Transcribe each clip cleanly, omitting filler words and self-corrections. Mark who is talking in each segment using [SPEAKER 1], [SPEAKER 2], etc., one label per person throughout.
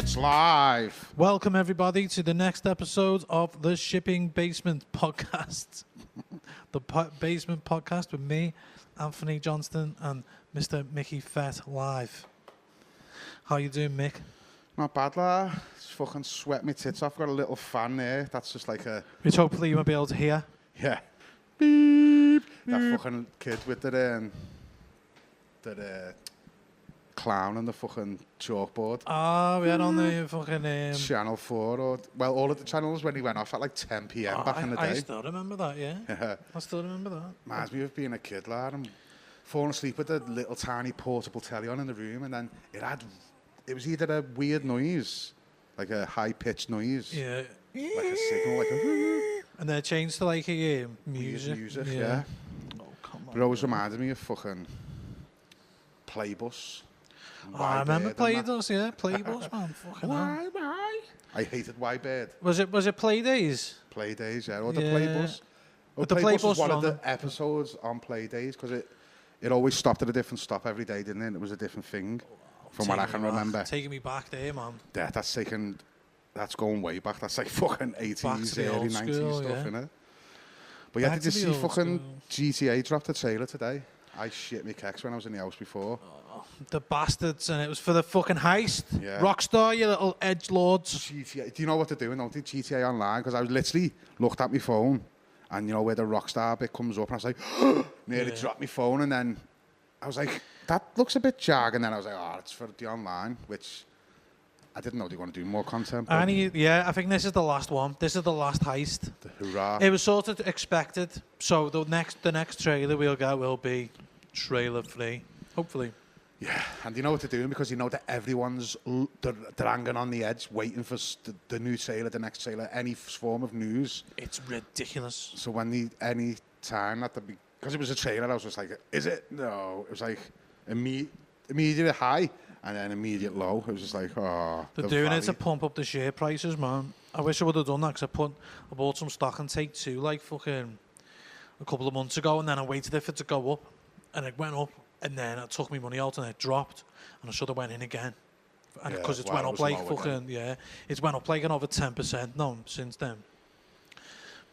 [SPEAKER 1] It's live.
[SPEAKER 2] Welcome, everybody, to the next episode of the Shipping Basement Podcast. The Basement Podcast with me, Anthony Johnston, and Mr. Mickey Fett live. How you doing, Mick?
[SPEAKER 1] Not bad, lad. Just fucking sweat my tits off. Got a little fan there. That's just like a...
[SPEAKER 2] Which hopefully you might be able to hear.
[SPEAKER 1] Yeah. Beep. That fucking kid with the clown on the fucking chalkboard.
[SPEAKER 2] Ah, we had on the fucking...
[SPEAKER 1] Channel 4 or... Well, all of the channels when he went off at like 10 p.m. back in the day.
[SPEAKER 2] I still remember that, yeah. I still remember that.
[SPEAKER 1] Reminds me of being a kid, lad. I'm falling asleep with the little tiny portable telly on in the room, and then it was either a weird noise, like a high-pitched noise.
[SPEAKER 2] Yeah.
[SPEAKER 1] Like a signal, like a...
[SPEAKER 2] And then it changed to like a music.
[SPEAKER 1] Music, yeah.
[SPEAKER 2] Oh, come on.
[SPEAKER 1] But it always reminded me of fucking Playbus.
[SPEAKER 2] Oh, I remember Playbus, yeah. Playbus, man. Fucking hell.
[SPEAKER 1] Why? I hated Y-Bird.
[SPEAKER 2] Was it Play Days?
[SPEAKER 1] Play Days, yeah. Or the Playbus. Or
[SPEAKER 2] the
[SPEAKER 1] Playbus
[SPEAKER 2] Playbus
[SPEAKER 1] was one of
[SPEAKER 2] one.
[SPEAKER 1] the episodes on Play Days, because it always stopped at a different stop every day, didn't it? It was a different thing, from what I can remember.
[SPEAKER 2] Taking me back there, man.
[SPEAKER 1] Yeah, that's going way back. That's like fucking 80s, early 90s stuff, innit? But yeah, did you see fucking GTA dropped a trailer today? I shit me kecks when I was in the house before.
[SPEAKER 2] Oh, the bastards, and it was for the fucking heist.
[SPEAKER 1] Yeah.
[SPEAKER 2] Rockstar, you little edgelords.
[SPEAKER 1] GTA, do you know what they're doing, don't they? GTA Online, because I was literally looked at my phone, and you know where the Rockstar bit comes up, and I was like, nearly dropped my phone, and then I was like, that looks a bit jargon, and then I was like, oh, it's for the online, which I didn't know they were going to do more content.
[SPEAKER 2] Yeah, I think this is the last one. This is the last heist.
[SPEAKER 1] The hoorah.
[SPEAKER 2] It was sort of expected. So the next trailer we'll get will be trailer free, hopefully.
[SPEAKER 1] Yeah, and you know what they're doing, because you know that everyone's they're hanging on the edge, waiting for the new trailer, the next trailer, any form of news.
[SPEAKER 2] It's ridiculous.
[SPEAKER 1] So when any time that because it was a trailer, I was just like, is it? No. It was like immediate high and then immediate low. It was just like, oh.
[SPEAKER 2] They're doing it to pump up the share prices, man. I wish I would have done that, because I bought some stock in Take-Two like fucking a couple of months ago, and then I waited for it to go up, and it went up, and then I took my money out and it dropped, and I should have went in again. And because it's went up like fucking, it's went up like another 10% now since then.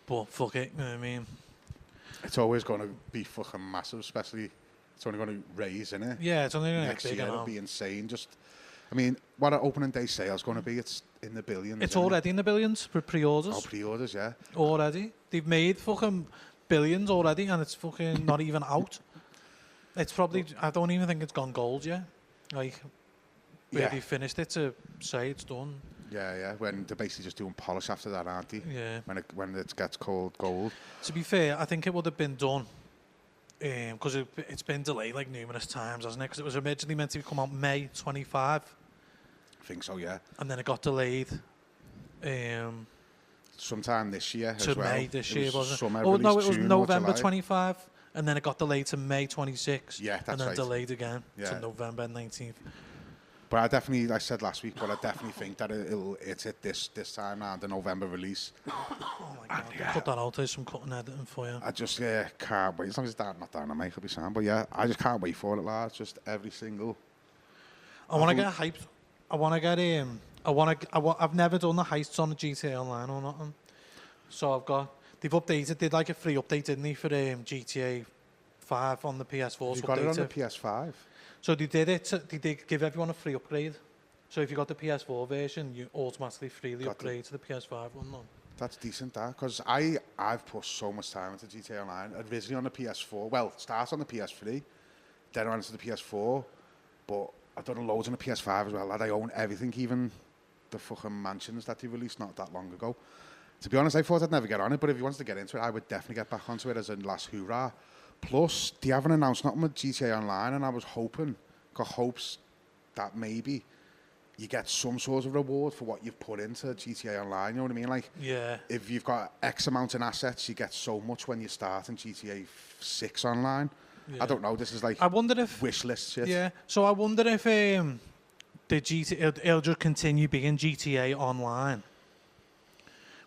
[SPEAKER 2] But fuck it, you know what I mean?
[SPEAKER 1] It's always going to be fucking massive, especially it's only going to raise, isn't it?
[SPEAKER 2] Yeah, it's only going to
[SPEAKER 1] next year. It'll be insane. I mean, what an opening day sale's going to be? It's in the billions.
[SPEAKER 2] It's already in the billions for pre-orders.
[SPEAKER 1] Oh, pre-orders, yeah.
[SPEAKER 2] Already, they've made fucking billions already, and it's fucking not even out. It's probably, I don't even think it's gone gold yet. Like, where they finished it to say it's done.
[SPEAKER 1] Yeah. When they're basically just doing polish after that, aren't they?
[SPEAKER 2] Yeah.
[SPEAKER 1] When it gets called gold.
[SPEAKER 2] To be fair, I think it would have been done, because it's been delayed like numerous times, hasn't it? Because it was originally meant to come out May 25.
[SPEAKER 1] I think so, yeah.
[SPEAKER 2] And then it got delayed.
[SPEAKER 1] Sometime this year
[SPEAKER 2] to
[SPEAKER 1] as well.
[SPEAKER 2] May this year, wasn't it?
[SPEAKER 1] Oh,
[SPEAKER 2] no, it was November 25. And then it got delayed to May 26th.
[SPEAKER 1] Yeah, that's right.
[SPEAKER 2] And then delayed again to November 19th.
[SPEAKER 1] But I said last week, but I definitely think that it'll hit this time around the November release.
[SPEAKER 2] Oh my God, cut that out, there's some cutting editing for you.
[SPEAKER 1] I just can't wait. As long as it's not Dynamite, it'll be sound. But yeah, I just can't wait for it, lads. Just every single...
[SPEAKER 2] I want to get hyped. I want to get I've never done the heists on the GTA Online or nothing. So they've updated, did like a free update, didn't they, for GTA 5 on the PS4.
[SPEAKER 1] You got it on the PS5?
[SPEAKER 2] So they did give everyone a free upgrade. So if you got the PS4 version, you automatically freely upgrade to the PS5 one. No?
[SPEAKER 1] That's decent, that, because I've put so much time into GTA Online. Originally on the PS4, well, starts on the PS3, then I went to the PS4, but I've done loads on the PS5 as well. I own everything, even the fucking mansions that they released not that long ago. To be honest, I thought I'd never get on it, but if he wants to get into it, I would definitely get back onto it as a last hoorah. Plus, they haven't announced nothing with GTA Online, and I was got hopes that maybe you get some sort of reward for what you've put into GTA Online, you know what I mean? Like, if you've got X amount in assets, you get so much when you start in GTA 6 Online. Yeah. I don't know, this is like
[SPEAKER 2] I wonder if
[SPEAKER 1] wish list shit.
[SPEAKER 2] Yeah, so I wonder if the it'll just continue being GTA Online.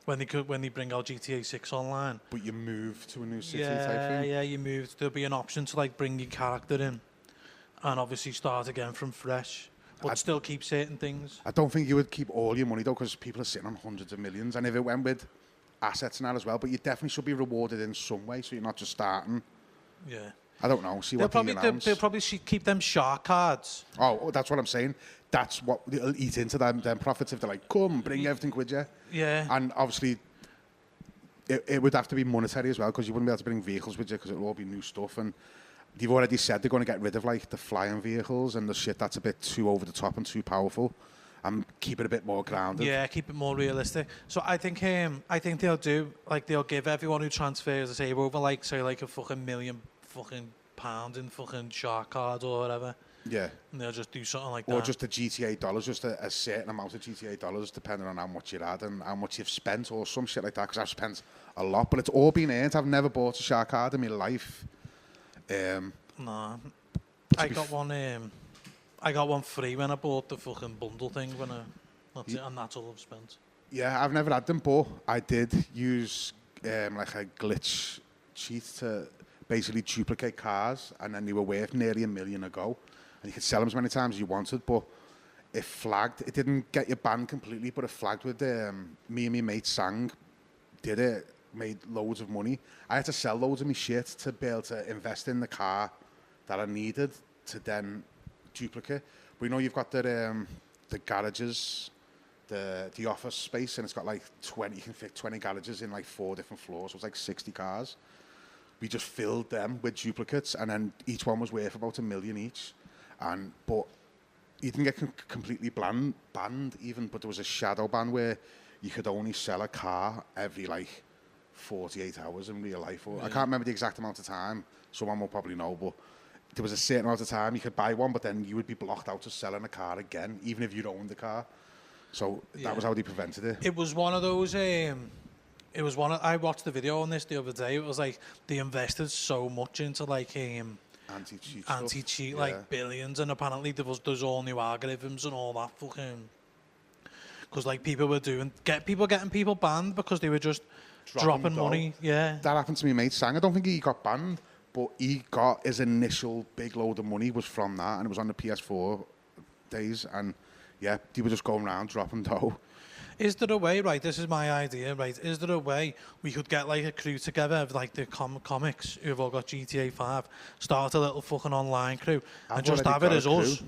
[SPEAKER 2] When they bring out GTA 6 Online.
[SPEAKER 1] But you move to a new city type thing?
[SPEAKER 2] Yeah, you move. There'll be an option to like bring your character in and obviously start again from fresh. but still keep certain things.
[SPEAKER 1] I don't think you would keep all your money though, because people are sitting on hundreds of millions, and if it went with assets and that as well, but you definitely should be rewarded in some way, so you're not just starting.
[SPEAKER 2] Yeah.
[SPEAKER 1] I don't know. See what
[SPEAKER 2] They'll probably keep them shark cards.
[SPEAKER 1] Oh, that's what I'm saying. That's what they'll eat into them profits if they're like, come, bring everything with you.
[SPEAKER 2] Yeah.
[SPEAKER 1] And obviously, it would have to be monetary as well, because you wouldn't be able to bring vehicles with you, because it'll all be new stuff. And they've already said they're going to get rid of like the flying vehicles and the shit that's a bit too over the top and too powerful, and keep it a bit more grounded.
[SPEAKER 2] Yeah, keep it more realistic. So I think they'll give everyone who transfers, say, over like say like a fucking million fucking pounds in fucking shark cards or whatever.
[SPEAKER 1] Yeah.
[SPEAKER 2] And they'll just do something like that.
[SPEAKER 1] Or just the GTA dollars, just a certain amount of GTA dollars, depending on how much you had and how much you've spent, or some shit like that. Because I've spent a lot, but it's all been earned. I've never bought a shark card in my life.
[SPEAKER 2] Nah, I got one free when I bought the fucking bundle thing and that's all I've spent.
[SPEAKER 1] Yeah, I've never had them, but I did use like a glitch cheat to basically duplicate cars, and then they were worth nearly $1 million ago, and you could sell them as many times as you wanted, but it flagged. It didn't get you banned completely, but it flagged with me and my mate Sang did it, made loads of money. I had to sell loads of my shit to be able to invest in the car that I needed to then duplicate. But you know, you've got the garages, the office space, and it's got like 20. You can fit 20 garages in like 4 different floors, so it's like 60 cars. We just filled them with duplicates, and then each one was worth about $1 million each. But you didn't get completely banned even, but there was a shadow ban where you could only sell a car every like 48 hours in real life. Or I can't remember the exact amount of time. Someone will probably know, but there was a certain amount of time you could buy one, but then you would be blocked out of selling a car again, even if you'd owned the car. So that was how they prevented it.
[SPEAKER 2] It was one of those. I watched the video on this the other day. It was like they invested so much into like anti-cheat like billions, and apparently there's all new algorithms and all that fucking. Because like people were getting people banned because they were just dropping money. Yeah,
[SPEAKER 1] that happened to me, mate Sang. I don't think he got banned, but he got his initial big load of money was from that, and it was on the PS4 days, and yeah, they were just going around dropping dough.
[SPEAKER 2] Is there a way, right, this is my idea, right, is there a way we could get like a crew together of like the comics who've all got GTA 5, start a little fucking online crew, and just have it as us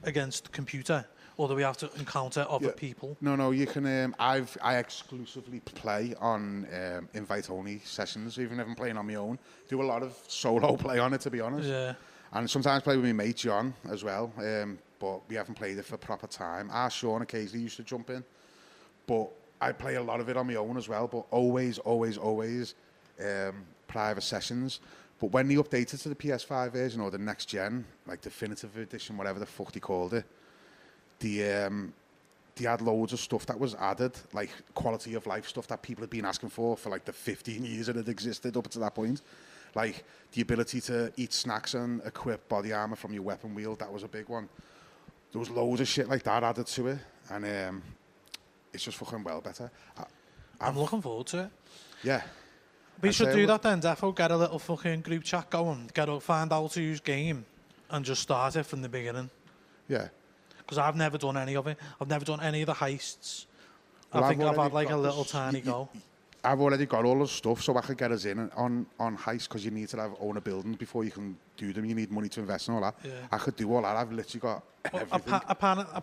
[SPEAKER 2] against the computer? Or do we have to encounter other people? No,
[SPEAKER 1] you can. I exclusively play on invite-only sessions, even if I'm playing on my own. Do a lot of solo play on it, to be honest.
[SPEAKER 2] Yeah.
[SPEAKER 1] And sometimes play with my mate John as well, but we haven't played it for proper time. Sean occasionally used to jump in. But I play a lot of it on my own as well, but always private sessions. But when they updated to the PS5 version or the next gen, like definitive edition, whatever the fuck they called it, they had loads of stuff that was added, like quality of life stuff that people had been asking for like the 15 years that it existed up to that point. Like the ability to eat snacks and equip body armor from your weapon wheel, that was a big one. There was loads of shit like that added to it, and it's just fucking well better.
[SPEAKER 2] I'm looking forward to it.
[SPEAKER 1] Yeah.
[SPEAKER 2] We should do that then, defo. Get a little fucking group chat going. Find out whose game and just start it from the beginning.
[SPEAKER 1] Yeah.
[SPEAKER 2] Because I've never done any of it. I've never done any of the heists. I think I've had like a little tiny go.
[SPEAKER 1] I've already got all the stuff, so I could get us in on heists, because you need to own a building before you can do them. You need money to invest in all that. Yeah. I could do all that. I've literally got everything.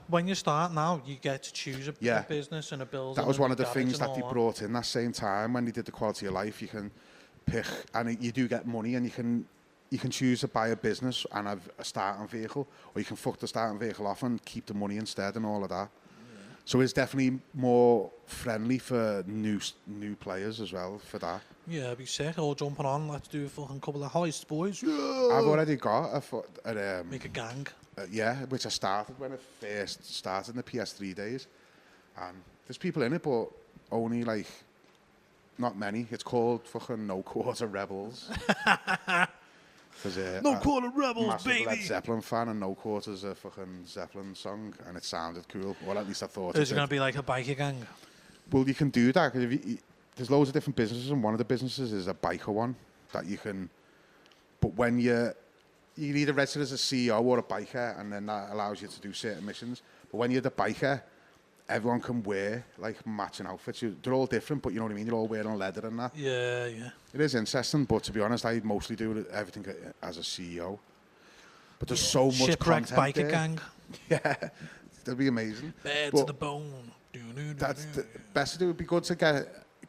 [SPEAKER 2] When you start now, you get to choose a business and a building.
[SPEAKER 1] That was one of the things that they brought in that same time when they did the quality of life. You can pick, and you do get money, and you can choose to buy a business and have a starting vehicle, or you can fuck the starting vehicle off and keep the money instead and all of that. So it's definitely more friendly for new players as well for that.
[SPEAKER 2] Yeah, it'd be sick. All jumping on. Let's do a fucking couple of heists, boys. Yeah.
[SPEAKER 1] I've already got
[SPEAKER 2] make a gang.
[SPEAKER 1] Which I started when it first started in the PS3 days. And there's people in it, but only like not many. It's called fucking No Quarter Rebels.
[SPEAKER 2] No Quarter Rebels, baby.
[SPEAKER 1] Led Zeppelin fan, and No Quarter's a fucking Zeppelin song, and it sounded cool. Well, at least I thought.
[SPEAKER 2] Is it going to be like a biker gang?
[SPEAKER 1] Well, you can do that. Cause there's loads of different businesses, and one of the businesses is a biker one that you can. But when you you're either registered as a CEO or a biker, and then that allows you to do certain missions. But when you're the biker, everyone can wear like matching outfits. They're all different, but you know what I mean? They're all wearing leather and that.
[SPEAKER 2] Yeah, yeah.
[SPEAKER 1] It is interesting, but to be honest, I mostly do everything as a CEO. But there's so much
[SPEAKER 2] Shipwrecked
[SPEAKER 1] content
[SPEAKER 2] biker
[SPEAKER 1] there.
[SPEAKER 2] gang.
[SPEAKER 1] Yeah, that'd be amazing.
[SPEAKER 2] Bad
[SPEAKER 1] But
[SPEAKER 2] to the bone.
[SPEAKER 1] that's the best to do. It'd be good to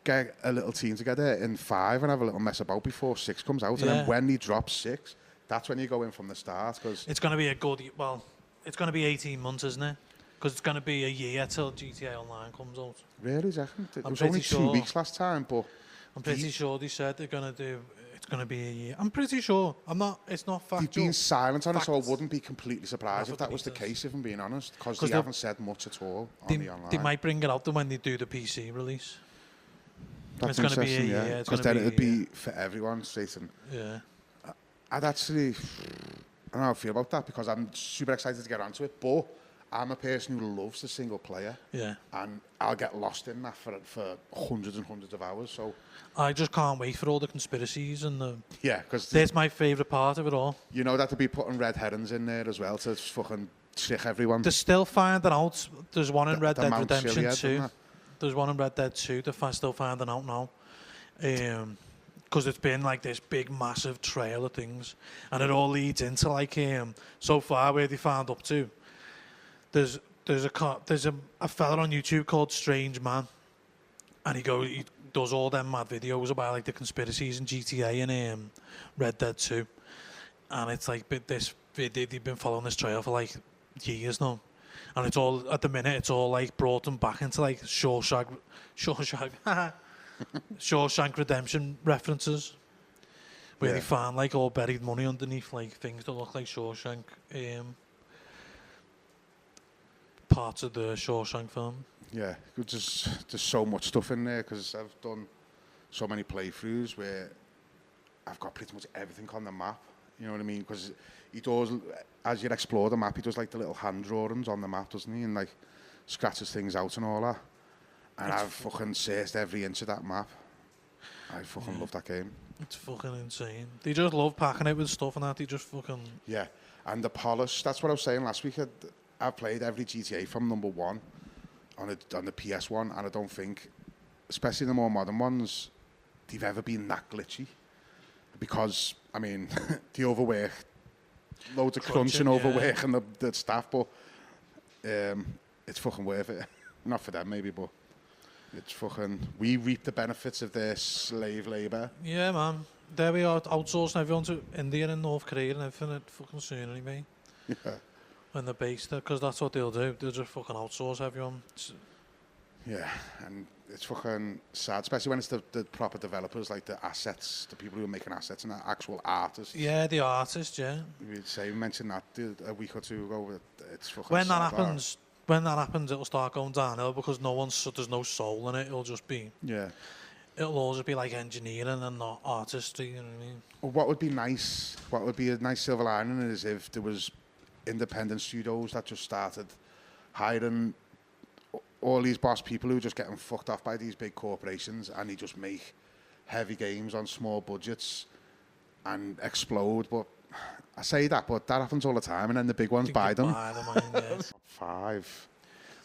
[SPEAKER 1] get a little team together in 5 and have a little mess about before 6 comes out. And then when he drops 6, that's when you go in from the start. Cause
[SPEAKER 2] it's going to be a good... Well, it's going to be 18 months, isn't it? Because it's going to be a year till GTA Online comes out.
[SPEAKER 1] Really, Jackson? It was
[SPEAKER 2] pretty
[SPEAKER 1] only 2 weeks last time, but...
[SPEAKER 2] I'm pretty sure they said they're going to do... It's going to be a year. I'm pretty sure. I'm not... It's not factual.
[SPEAKER 1] They've been silent on it, so I wouldn't be completely surprised if that was the case, if I'm being honest. Because they haven't said much at all on the online.
[SPEAKER 2] They might bring it out when they do the PC release.
[SPEAKER 1] That's
[SPEAKER 2] it's going to be a
[SPEAKER 1] interesting,
[SPEAKER 2] year.
[SPEAKER 1] yeah.
[SPEAKER 2] It's
[SPEAKER 1] Because
[SPEAKER 2] gonna
[SPEAKER 1] then it'd be for everyone straight in.
[SPEAKER 2] Yeah.
[SPEAKER 1] I'd actually... I don't know how I feel about that, because I'm super excited to get onto it, but I'm a person who loves the single player.
[SPEAKER 2] Yeah.
[SPEAKER 1] And I'll get lost in that for hundreds and hundreds of hours, so...
[SPEAKER 2] I just can't wait for all the conspiracies and the...
[SPEAKER 1] Yeah, because...
[SPEAKER 2] That's my favourite part of it all.
[SPEAKER 1] You know that they'll be putting red herrings in there as well to fucking trick everyone.
[SPEAKER 2] They're still finding out. There's one in Red Dead
[SPEAKER 1] Mount
[SPEAKER 2] Redemption
[SPEAKER 1] Chiliad,
[SPEAKER 2] 2. There's one in Red Dead 2 they're still finding out now. Because it's been like this big, massive trail of things. And it all leads into like, so far where they found up to. There's a fella on YouTube called Strange Man. And he does all them mad videos about like the conspiracies in GTA and Red Dead 2. And it's like they've been following this trail for like years now. And it's all, at the minute, it's all like brought them back into like Shawshank Redemption references. Where they found like all buried money underneath like things that look like Shawshank parts of the Shawshank film.
[SPEAKER 1] Yeah, there's so much stuff in there, because I've done so many playthroughs where I've got pretty much everything on the map. You know what I mean? Because he does, as you explore the map, he does like the little hand drawings on the map, doesn't he? And like scratches things out and all that. And I've fucking searched every inch of that map. I fucking love that game.
[SPEAKER 2] It's fucking insane. They just love packing it with stuff and that. They just fucking...
[SPEAKER 1] Yeah, and the polish, that's what I was saying last week. I've played every GTA from number 1 on the PS1, and I don't think, especially the more modern ones, they've ever been that glitchy. Because, I mean, the overwork, loads of crunching overwork and the staff, but it's fucking worth it. Not for them, maybe, but it's fucking... We reap the benefits of their slave labour.
[SPEAKER 2] Yeah, man. There we are, outsourcing everyone to India and North Korea and everything fucking soon, anyway.
[SPEAKER 1] Yeah.
[SPEAKER 2] When they're based there, because that's what they'll do. They'll just fucking outsource everyone.
[SPEAKER 1] Yeah, and it's fucking sad, especially when it's the proper developers, like the assets, the people who are making assets and the actual artists.
[SPEAKER 2] Yeah, the artists, yeah.
[SPEAKER 1] We mentioned that a week or two ago. It's fucking
[SPEAKER 2] when
[SPEAKER 1] sad,
[SPEAKER 2] that happens, it'll start going downhill because there's no soul in it. It'll just be...
[SPEAKER 1] Yeah.
[SPEAKER 2] It'll always be like engineering and not artistry, you know what I mean?
[SPEAKER 1] Well, what would be a nice silver lining is if there was independent studios that just started hiring all these boss people who are just getting fucked off by these big corporations, and they just make heavy games on small budgets and explode. But I say that, but that happens all the time, and then the big ones buy them. 5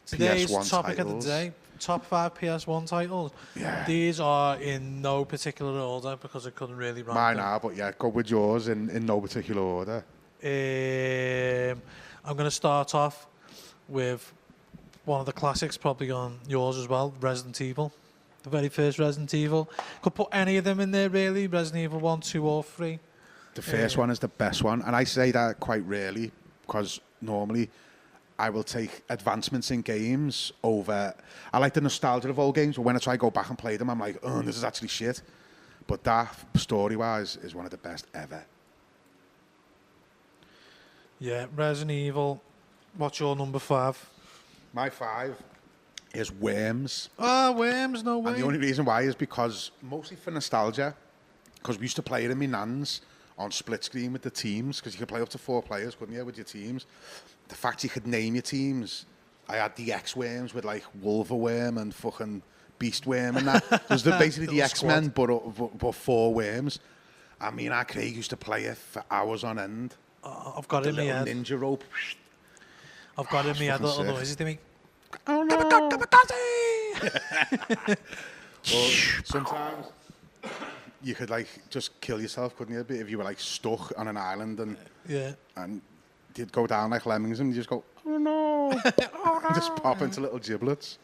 [SPEAKER 2] Today's
[SPEAKER 1] PS1
[SPEAKER 2] topic
[SPEAKER 1] titles.
[SPEAKER 2] of the day, top 5 PS1 titles.
[SPEAKER 1] Yeah.
[SPEAKER 2] These are in no particular order because I couldn't really rank
[SPEAKER 1] Mine
[SPEAKER 2] them.
[SPEAKER 1] are, but yeah, go with yours in no particular order.
[SPEAKER 2] I'm going to start off with one of the classics, probably on yours as well, Resident Evil. The very first Resident Evil. Could put any of them in there, really. Resident Evil 1, 2 or 3.
[SPEAKER 1] The first one is the best one, and I say that quite rarely, because normally I will take advancements in games over... I like the nostalgia of old games, but when I try to go back and play them, I'm like, oh, this is actually shit. But that, story-wise, is one of the best ever.
[SPEAKER 2] Yeah, Resident Evil. What's your number 5?
[SPEAKER 1] My 5 is Worms.
[SPEAKER 2] Ah, Worms, no way.
[SPEAKER 1] And the only reason why is because, mostly for nostalgia, because we used to play it in my nan's on split screen with the teams, because you could play up to 4 players, couldn't you, with your teams? The fact you could name your teams, I had the X-Worms with like Wolverworm and fucking Beastworm and that. There's basically the X-Men, but 4 worms. I mean, our Craig used to play it for hours on end.
[SPEAKER 2] I've got it in my
[SPEAKER 1] little
[SPEAKER 2] head.
[SPEAKER 1] ninja rope.
[SPEAKER 2] I've got it in my head, the little
[SPEAKER 1] sick.
[SPEAKER 2] noises they make.
[SPEAKER 1] Oh no! Well, sometimes you could like just kill yourself, couldn't you? If you were like stuck on an island and you'd go down like lemmings and you just go, oh no! And just pop into little giblets.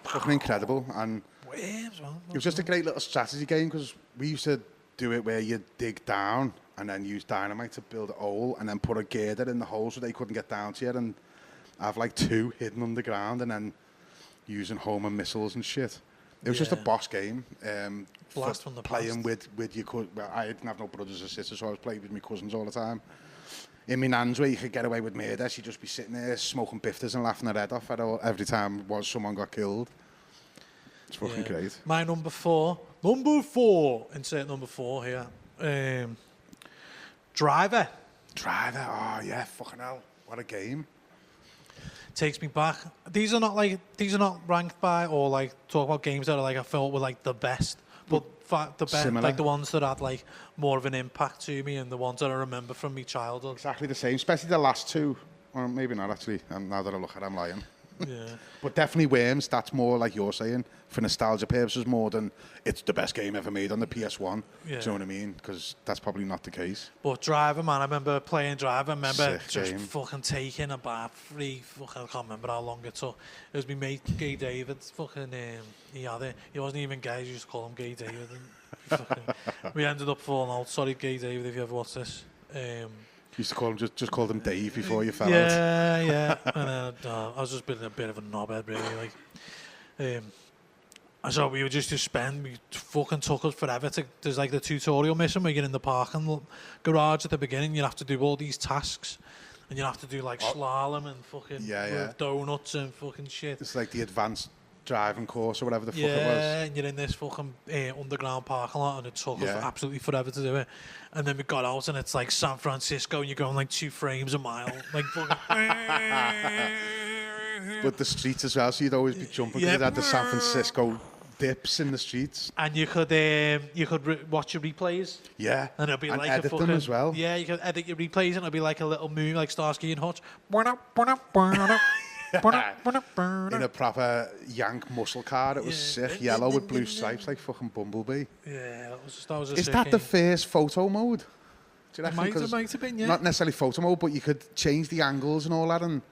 [SPEAKER 1] Fucking incredible. And
[SPEAKER 2] Worms, man.
[SPEAKER 1] it was just a great little strategy game because we used to do it where you dig down and then use dynamite to build a hole and then put a girder in the hole so they couldn't get down to you and have like 2 hidden underground and then using Homer missiles and shit. It was just a boss game.
[SPEAKER 2] Blast from the
[SPEAKER 1] playing
[SPEAKER 2] past.
[SPEAKER 1] with your cousins. Well, I didn't have no brothers or sisters, so I was playing with my cousins all the time. In my nan's where you could get away with murder, she'd just be sitting there smoking bifters and laughing her head off every time someone got killed. It's fucking great.
[SPEAKER 2] My number 4, insert number 4 here. Driver.
[SPEAKER 1] Oh yeah, fucking hell. What a game.
[SPEAKER 2] Takes me back. These are not ranked by or like talk about games that are like I felt were like the best, but the best, like the ones that had like more of an impact to me and the ones that I remember from my childhood.
[SPEAKER 1] Exactly the same, especially the last 2. Well, maybe not actually. Now that I look at it, I'm lying.
[SPEAKER 2] Yeah.
[SPEAKER 1] But definitely Worms, that's more like you're saying, for nostalgia purposes more than it's the best game ever made on the PS1.
[SPEAKER 2] Yeah.
[SPEAKER 1] Do you know what I mean? Because that's probably not the case.
[SPEAKER 2] But Driver, man, I remember playing Driver. I remember
[SPEAKER 1] Sick
[SPEAKER 2] just
[SPEAKER 1] game.
[SPEAKER 2] fucking taking about 3, fucking, I can't remember how long it took. It was my mate, Gay David, fucking, he had it. He wasn't even gay, you used to call him Gay David. We ended up falling out. Sorry, Gay David, if you ever watch this.
[SPEAKER 1] Used to call him just call him Dave before you fell out.
[SPEAKER 2] Yeah. And I was just being a bit of a knobhead, really. Like, so we fucking took us forever to. There's like the tutorial mission where you're in the parking garage at the beginning. You have to do all these tasks, and you have to do like slalom and fucking donuts and fucking shit.
[SPEAKER 1] It's like the advanced driving course or whatever the fuck it was.
[SPEAKER 2] Yeah, and you're in this fucking underground parking lot, and it took us absolutely forever to do it. And then we got out, and it's like San Francisco, and you're going like 2 frames a mile, like fucking.
[SPEAKER 1] But the streets as well, so you'd always be jumping because it had the San Francisco dips in the streets.
[SPEAKER 2] And you could watch your replays.
[SPEAKER 1] Yeah,
[SPEAKER 2] and it'll be
[SPEAKER 1] and
[SPEAKER 2] like
[SPEAKER 1] edit
[SPEAKER 2] a fucking,
[SPEAKER 1] them as well.
[SPEAKER 2] Yeah, you could edit your replays, and it'll be like a little movie, like Starsky and Hutch.
[SPEAKER 1] In a proper Yank muscle car, it was sick, yellow with blue stripes, like fucking Bumblebee.
[SPEAKER 2] Yeah, that was a
[SPEAKER 1] Is
[SPEAKER 2] sick
[SPEAKER 1] that
[SPEAKER 2] game.
[SPEAKER 1] the first photo mode? Do you reckon?
[SPEAKER 2] It might have been, yeah.
[SPEAKER 1] Not necessarily photo mode, but you could change the angles and all that. And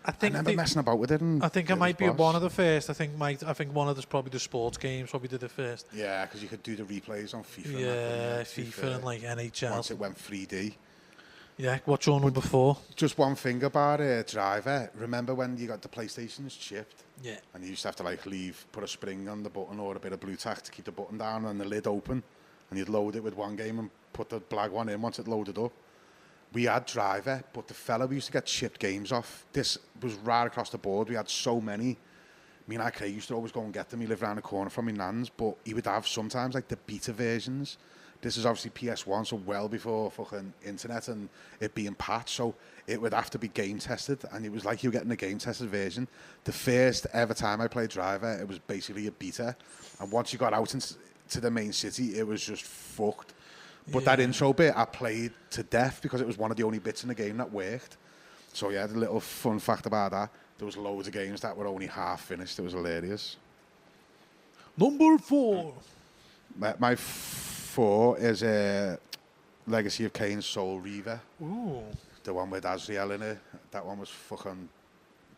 [SPEAKER 1] I remember messing about with it. And
[SPEAKER 2] I think it might be one of the first. I think one of probably the sports games probably did it first.
[SPEAKER 1] Yeah, because you could do the replays on FIFA.
[SPEAKER 2] Yeah, FIFA and like NHL.
[SPEAKER 1] Once it went 3D.
[SPEAKER 2] Yeah, what's your number 4?
[SPEAKER 1] Just one thing about Driver. Remember when you got the PlayStations chipped?
[SPEAKER 2] Yeah.
[SPEAKER 1] And you used to have to like put a spring on the button or a bit of blue tack to keep the button down and the lid open. And you'd load it with one game and put the black one in once it loaded up. We had Driver, but the fella we used to get chipped games off. This was right across the board. We had so many. Me and Craig used to always go and get them. He lived around the corner from my nan's, but he would have sometimes like the beta versions. This is obviously PS1, so well before fucking internet and it being patched. So it would have to be game tested, and it was like you were getting a game tested version. The first ever time I played Driver, it was basically a beta, and once you got out into the main city, it was just fucked. But that intro bit, I played to death because it was one of the only bits in the game that worked. So yeah, the little fun fact about that, there was loads of games that were only half finished. It was hilarious.
[SPEAKER 2] Number 4.
[SPEAKER 1] My 4 is Legacy of Kain Soul Reaver.
[SPEAKER 2] Ooh.
[SPEAKER 1] The one with Azrael in it. That one was fucking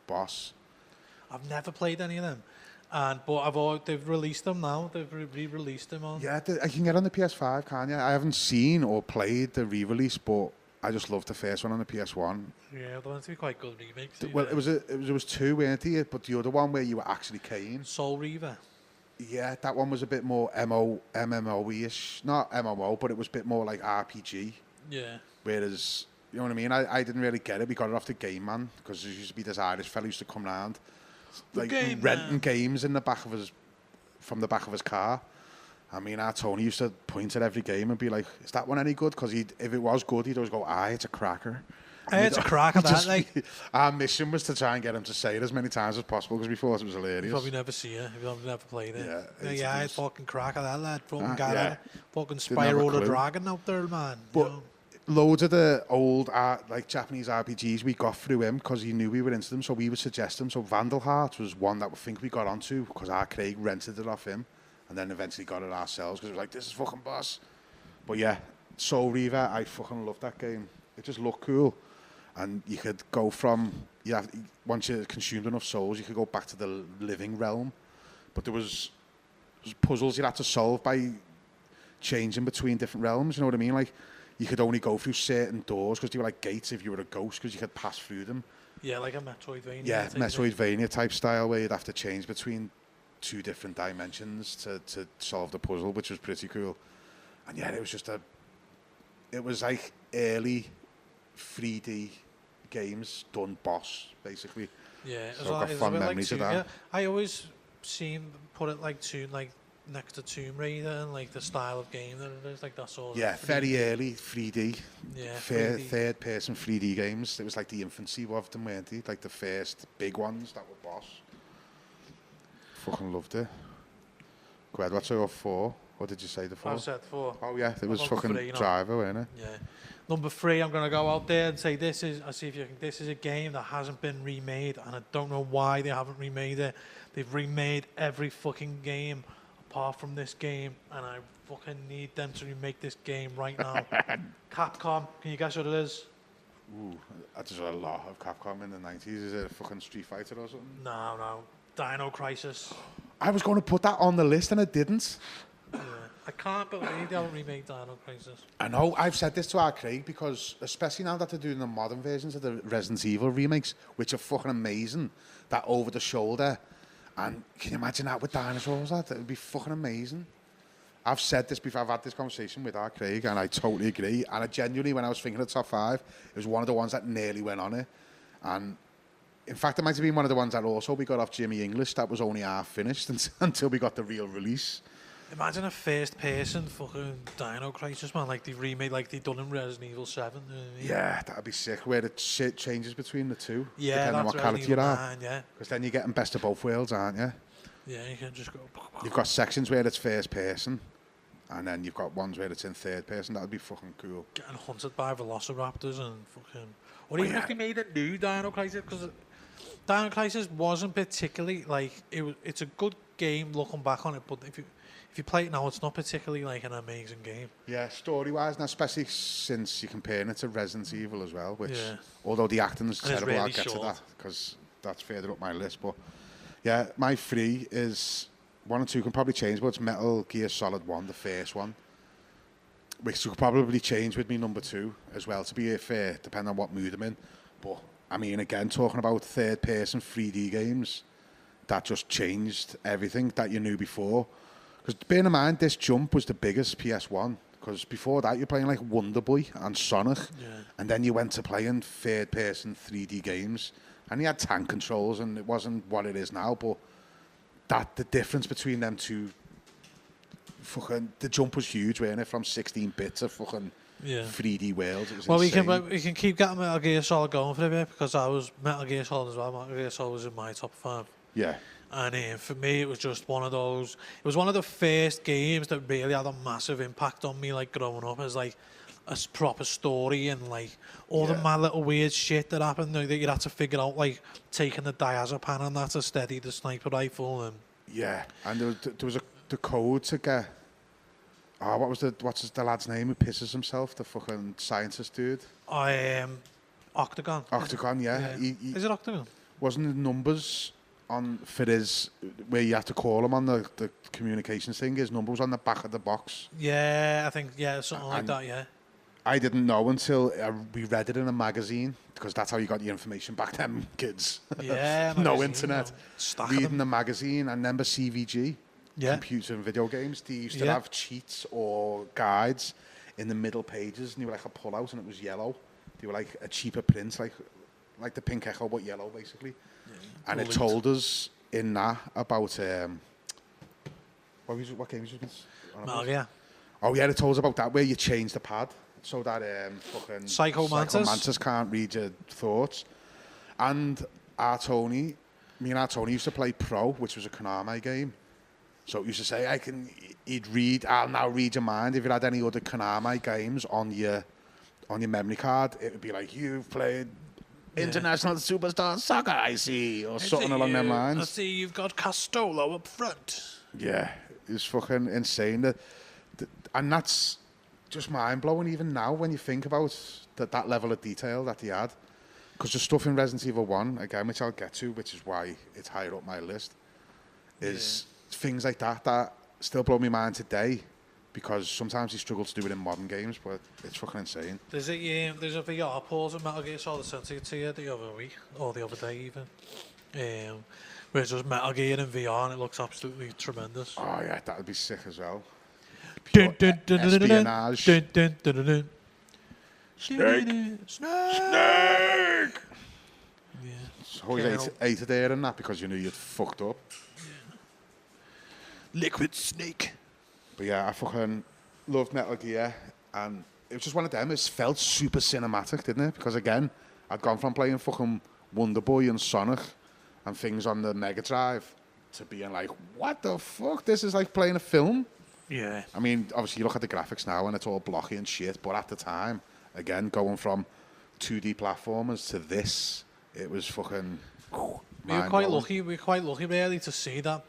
[SPEAKER 1] boss.
[SPEAKER 2] I've never played any of them. But they've released them now. They've re-released them on.
[SPEAKER 1] Yeah, I can get on the PS5, can't you? I haven't seen or played the re-release, but I just loved the first one on the PS1.
[SPEAKER 2] Yeah, they went to be quite good remakes.
[SPEAKER 1] Well, it was 2, weren't they? But the other one where you were actually Kain.
[SPEAKER 2] Soul Reaver.
[SPEAKER 1] Yeah, that one was a bit more MMO-ish. Not MMO, but it was a bit more like RPG.
[SPEAKER 2] Yeah.
[SPEAKER 1] Whereas, you know what I mean? I didn't really get it. We got it off the Game Man because there used to be this Irish fella who used to come round, like renting games in the back of from the back of his car. I mean, our Tony used to point at every game and be like, "Is that one any good?" Because if it was good, he'd always go, "Aye, it's a cracker."
[SPEAKER 2] It's a cracker, that, like.
[SPEAKER 1] Our mission was to try and get him to say it as many times as possible because we thought it was hilarious.
[SPEAKER 2] You probably never see it. You've never played it.
[SPEAKER 1] Yeah,
[SPEAKER 2] it's fucking cracker, that lad. Fucking
[SPEAKER 1] yeah.
[SPEAKER 2] fucking Spyro the Dragon out there, man.
[SPEAKER 1] But loads of the old like Japanese RPGs we got through him because he knew we were into them, so we would suggest them. So Vandal Heart was one that we think we got onto because our Craig rented it off him, and then eventually got it ourselves because it was like, this is fucking boss. But yeah, Soul Reaver, I fucking loved that game. It just looked cool, and you could go from once you consumed enough souls, you could go back to the living realm, but there was puzzles you had to solve by changing between different realms. You know what I mean? Like, you could only go through certain doors because they were like gates if you were a ghost because you could pass through them.
[SPEAKER 2] Yeah, like a Metroidvania.
[SPEAKER 1] Yeah, Metroidvania type style where you'd have to change between two different dimensions to solve the puzzle, which was pretty cool. And yeah, it was like early 3D games done boss, basically.
[SPEAKER 2] Yeah,
[SPEAKER 1] so I've got fond memories of that.
[SPEAKER 2] Yeah, I always put it like next to Tomb Raider and like the style of game that it is, like that sort of.
[SPEAKER 1] Yeah, very early 3D.
[SPEAKER 2] Yeah,
[SPEAKER 1] third person 3D games. It was like the infancy of them, weren't they? Like the first big ones that were boss. Fucking loved it. Go ahead, what's your 4? What did you say the 4?
[SPEAKER 2] I said 4.
[SPEAKER 1] Oh yeah, it was fucking Driver, wasn't it?
[SPEAKER 2] Yeah. Number 3, I'm gonna go out there and say this is a game that hasn't been remade, and I don't know why they haven't remade it. They've remade every fucking game apart from this game, and I fucking need them to remake this game right now. Capcom, can you guess what it is?
[SPEAKER 1] Ooh, there's a lot of Capcom in the 90s. Is it a fucking Street Fighter or something?
[SPEAKER 2] No. Dino Crisis.
[SPEAKER 1] I was going to put that on the list and I didn't.
[SPEAKER 2] Yeah. I can't believe they haven't remade Dino Crisis.
[SPEAKER 1] I know, I've said this to our Craig because, especially now that they're doing the modern versions of the Resident Evil remakes, which are fucking amazing, that over the shoulder. And can you imagine that with dinosaurs? That would be fucking amazing. I've said this before, I've had this conversation with our Craig, and I totally agree. And I genuinely, when I was thinking of top 5, it was one of the ones that nearly went on it. And in fact, it might have been one of the ones that also we got off Jimmy English that was only half finished until we got the real release.
[SPEAKER 2] Imagine a first-person fucking Dino Crisis, man, like they remade, like they done in Resident Evil 7. You know what I mean?
[SPEAKER 1] Yeah, that'd be sick, where the shit changes between the two.
[SPEAKER 2] Yeah,
[SPEAKER 1] depending on what character you are.
[SPEAKER 2] Yeah.
[SPEAKER 1] Because then you're getting best of both worlds, aren't you?
[SPEAKER 2] Yeah, you can just go.
[SPEAKER 1] You've got sections where it's first person, and then you've got ones where it's in third person. That would be fucking cool.
[SPEAKER 2] Getting hunted by velociraptors and fucking. Or even if they made a new Dino Crisis, because Dino Crisis wasn't particularly like it's a good game looking back on it, but if you play it now, it's not particularly like an amazing game.
[SPEAKER 1] Yeah, story-wise, and especially since you're comparing it to Resident Evil as well, which, although the acting's terrible, really I'll get to that, because that's further up my list. But yeah, my 3 is 1 and 2 can probably change, but it's Metal Gear Solid 1, the first one, which could probably change with me number 2 as well, to be fair, depending on what mood I'm in. But I mean, again, talking about third-person 3D games, that just changed everything that you knew before. Because bear in mind, this jump was the biggest PS1. Because before that, you're playing like Wonder Boy and Sonic. Yeah. And then you went to playing third-person 3D games. And you had tank controls, and it wasn't what it is now. But the difference between them two, fucking, the jump was huge, wasn't it? From 16-bit to fucking 3D worlds. It was insane.
[SPEAKER 2] we can keep getting Metal Gear Solid going for a bit, because I was Metal Gear Solid as well. Metal Gear Solid was in my top 5.
[SPEAKER 1] Yeah.
[SPEAKER 2] And for me, it was just one of those. It was one of the first games that really had a massive impact on me, like growing up, as like a proper story and like all the mad little weird shit that happened that you had to figure out, like taking the diazepam and that to steady the sniper rifle. And
[SPEAKER 1] and there was the code to get. Oh, what's the lad's name who pisses himself? The fucking scientist dude.
[SPEAKER 2] Octagon.
[SPEAKER 1] Octagon, yeah.
[SPEAKER 2] Is it Octagon?
[SPEAKER 1] Wasn't the numbers on for his where you have to call him on the communications thing? His number was on the back of the box.
[SPEAKER 2] Yeah, I think something like that. Yeah.
[SPEAKER 1] I didn't know until we read it in a magazine, because that's how you got the information back then, kids.
[SPEAKER 2] Yeah.
[SPEAKER 1] No internet. Reading the magazine, and remember CVG, computer and video games. They used to have cheats or guides in the middle pages, and they were like a pull-out, and it was yellow. They were like a cheaper print, like the Pink Echo, but yellow, basically. And it told us in that about what game was it? Oh yeah, it told us about that, where you change the pad so that fucking
[SPEAKER 2] Psycho Mantis
[SPEAKER 1] can't read your thoughts. And me and our Tony used to play Pro, which was a Konami game. So it used to say, I'll now read your mind if you had any other Konami games on your on your memory card, it would be like, you've played International Superstar Soccer, I see, or something along them lines.
[SPEAKER 2] I see you've got Castolo up front.
[SPEAKER 1] Yeah, it's fucking insane. And that's just mind-blowing even now when you think about that level of detail that he had. Because the stuff in Resident Evil 1, again, which I'll get to, which is why it's higher up my list, is things like that still blow my mind today. Because sometimes you struggle to do it in modern games, but it's fucking insane.
[SPEAKER 2] There's a VR port of Metal Gear Solid sent it to you the other week, or the other day even. Where it's just Metal Gear in VR and it looks absolutely tremendous.
[SPEAKER 1] Oh yeah, that would be sick as well.
[SPEAKER 2] Dun,
[SPEAKER 1] Pure
[SPEAKER 2] dun, dun, dun, dun, dun,
[SPEAKER 1] espionage.
[SPEAKER 2] dun, dun, dun, dun, dun.
[SPEAKER 1] Snake!
[SPEAKER 2] Yeah.
[SPEAKER 1] So you ate it there and that because you knew you'd fucked up.
[SPEAKER 2] Liquid Snake.
[SPEAKER 1] But yeah, I fucking loved Metal Gear, and it was just one of them. It felt super cinematic, didn't it? Because again, I'd gone from playing fucking Wonder Boy and Sonic and things on the Mega Drive to being like, what the fuck? This is like playing a film.
[SPEAKER 2] Yeah.
[SPEAKER 1] I mean, obviously you look at the graphics now and it's all blocky and shit, but at the time, again, going from 2D platformers to this, it was fucking
[SPEAKER 2] We were quite lucky. We were quite lucky, really, to see that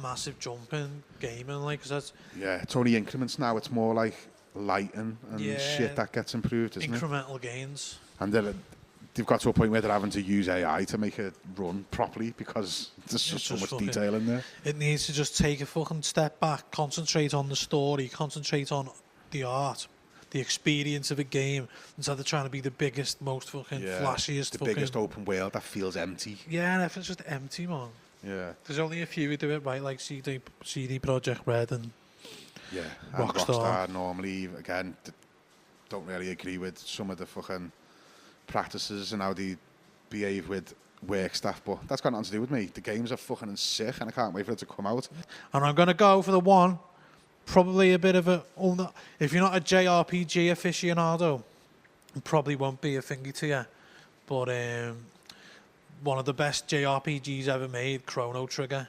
[SPEAKER 2] massive jump in gaming, like, 'cause that's
[SPEAKER 1] it's only increments now. It's more like lighting and shit that gets improved, isn't
[SPEAKER 2] incremental gains.
[SPEAKER 1] And they've got to a point where they're having to use AI to make it run properly because there's just so much detail in there.
[SPEAKER 2] It needs to just take a fucking step back, concentrate on the story, concentrate on the art, the experience of a game, instead of trying to be the biggest, most fucking flashiest.
[SPEAKER 1] The biggest open world that feels empty.
[SPEAKER 2] Yeah, and everything's just empty, man.
[SPEAKER 1] Yeah.
[SPEAKER 2] There's only a few who do it right, like CD Projekt Red and
[SPEAKER 1] Rockstar normally, again, don't really agree with some of the fucking practices and how they behave with work staff, but that's got nothing to do with me. The games are fucking sick and I can't wait for it to come out.
[SPEAKER 2] And I'm going to go for the one, probably a bit of a... if you're not a JRPG aficionado, it probably won't be a thingy to you, but... one of the best JRPGs ever made, Chrono Trigger.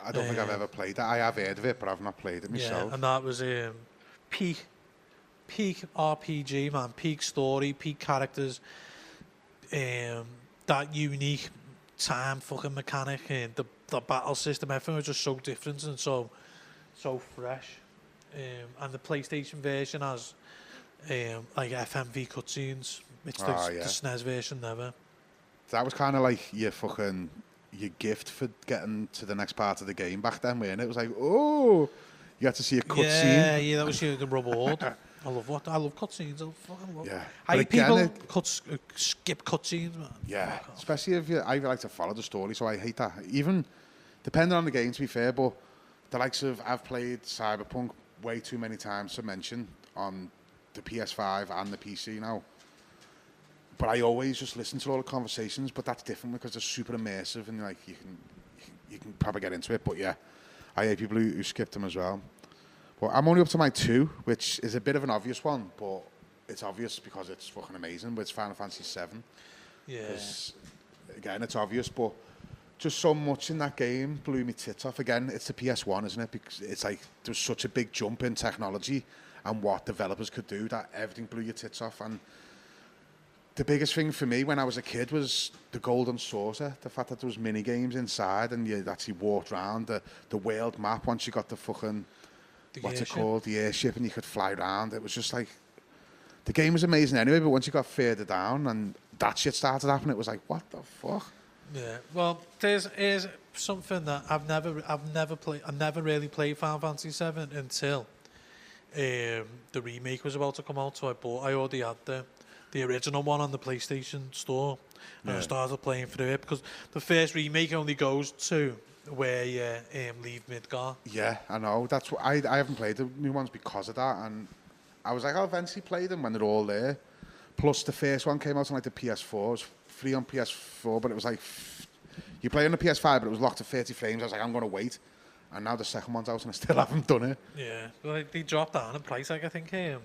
[SPEAKER 1] I don't think I've ever played that. I have heard of it, but I've not played it myself.
[SPEAKER 2] Yeah, and that was peak RPG, man. Peak story, peak characters. That unique time fucking mechanic and the battle system. Everything was just so different and so fresh. And the PlayStation version has like FMV cutscenes. It's the SNES version never.
[SPEAKER 1] That was kind of like your gift for getting to the next part of the game back then, weren't it? It was like, oh, you got to see a cutscene.
[SPEAKER 2] Yeah, that was your reward. I love cutscenes. I fucking love.
[SPEAKER 1] Yeah,
[SPEAKER 2] I hate people skip cutscenes, man.
[SPEAKER 1] Yeah, especially if I like to follow the story, so I hate that. Even depending on the game, to be fair, but the likes of I've played Cyberpunk way too many times to mention on the PS5 and the PC now. But I always just listen to all the conversations, but that's different because they're super immersive and like you can probably get into it. But yeah, I hate people who skip them as well. But I'm only up to my 2, which is a bit of an obvious one, but it's obvious because it's fucking amazing. But it's Final Fantasy 7.
[SPEAKER 2] Yeah.
[SPEAKER 1] Again, it's obvious, but just so much in that game blew me tits off. Again, it's the PS1, isn't it? Because it's like there's such a big jump in technology and what developers could do that everything blew your tits off. And the biggest thing for me when I was a kid was the golden saucer, the fact that there was mini games inside and you actually walked around the world map once you got the fucking the airship, and you could fly around. It was just like the game was amazing anyway, but once you got further down and that shit started happening, it was like, what the fuck?
[SPEAKER 2] Yeah. Well, there's something that I've never really played Final Fantasy 7 until the remake was about to come out, so I already had the original one on the PlayStation Store, and I started playing through it because the first remake only goes to where you leave Midgar. Yeah,
[SPEAKER 1] I know. That's what I haven't played the new ones because of that, and I was like, I'll eventually play them when they're all there. Plus, the first one came out on like the PS4. It was free on PS4, but it was like you play on the PS5, but it was locked to 30 frames. I was like, I'm going to wait. And now the second one's out, and I still haven't done it.
[SPEAKER 2] Yeah, well, they dropped down in price, like I think.
[SPEAKER 1] I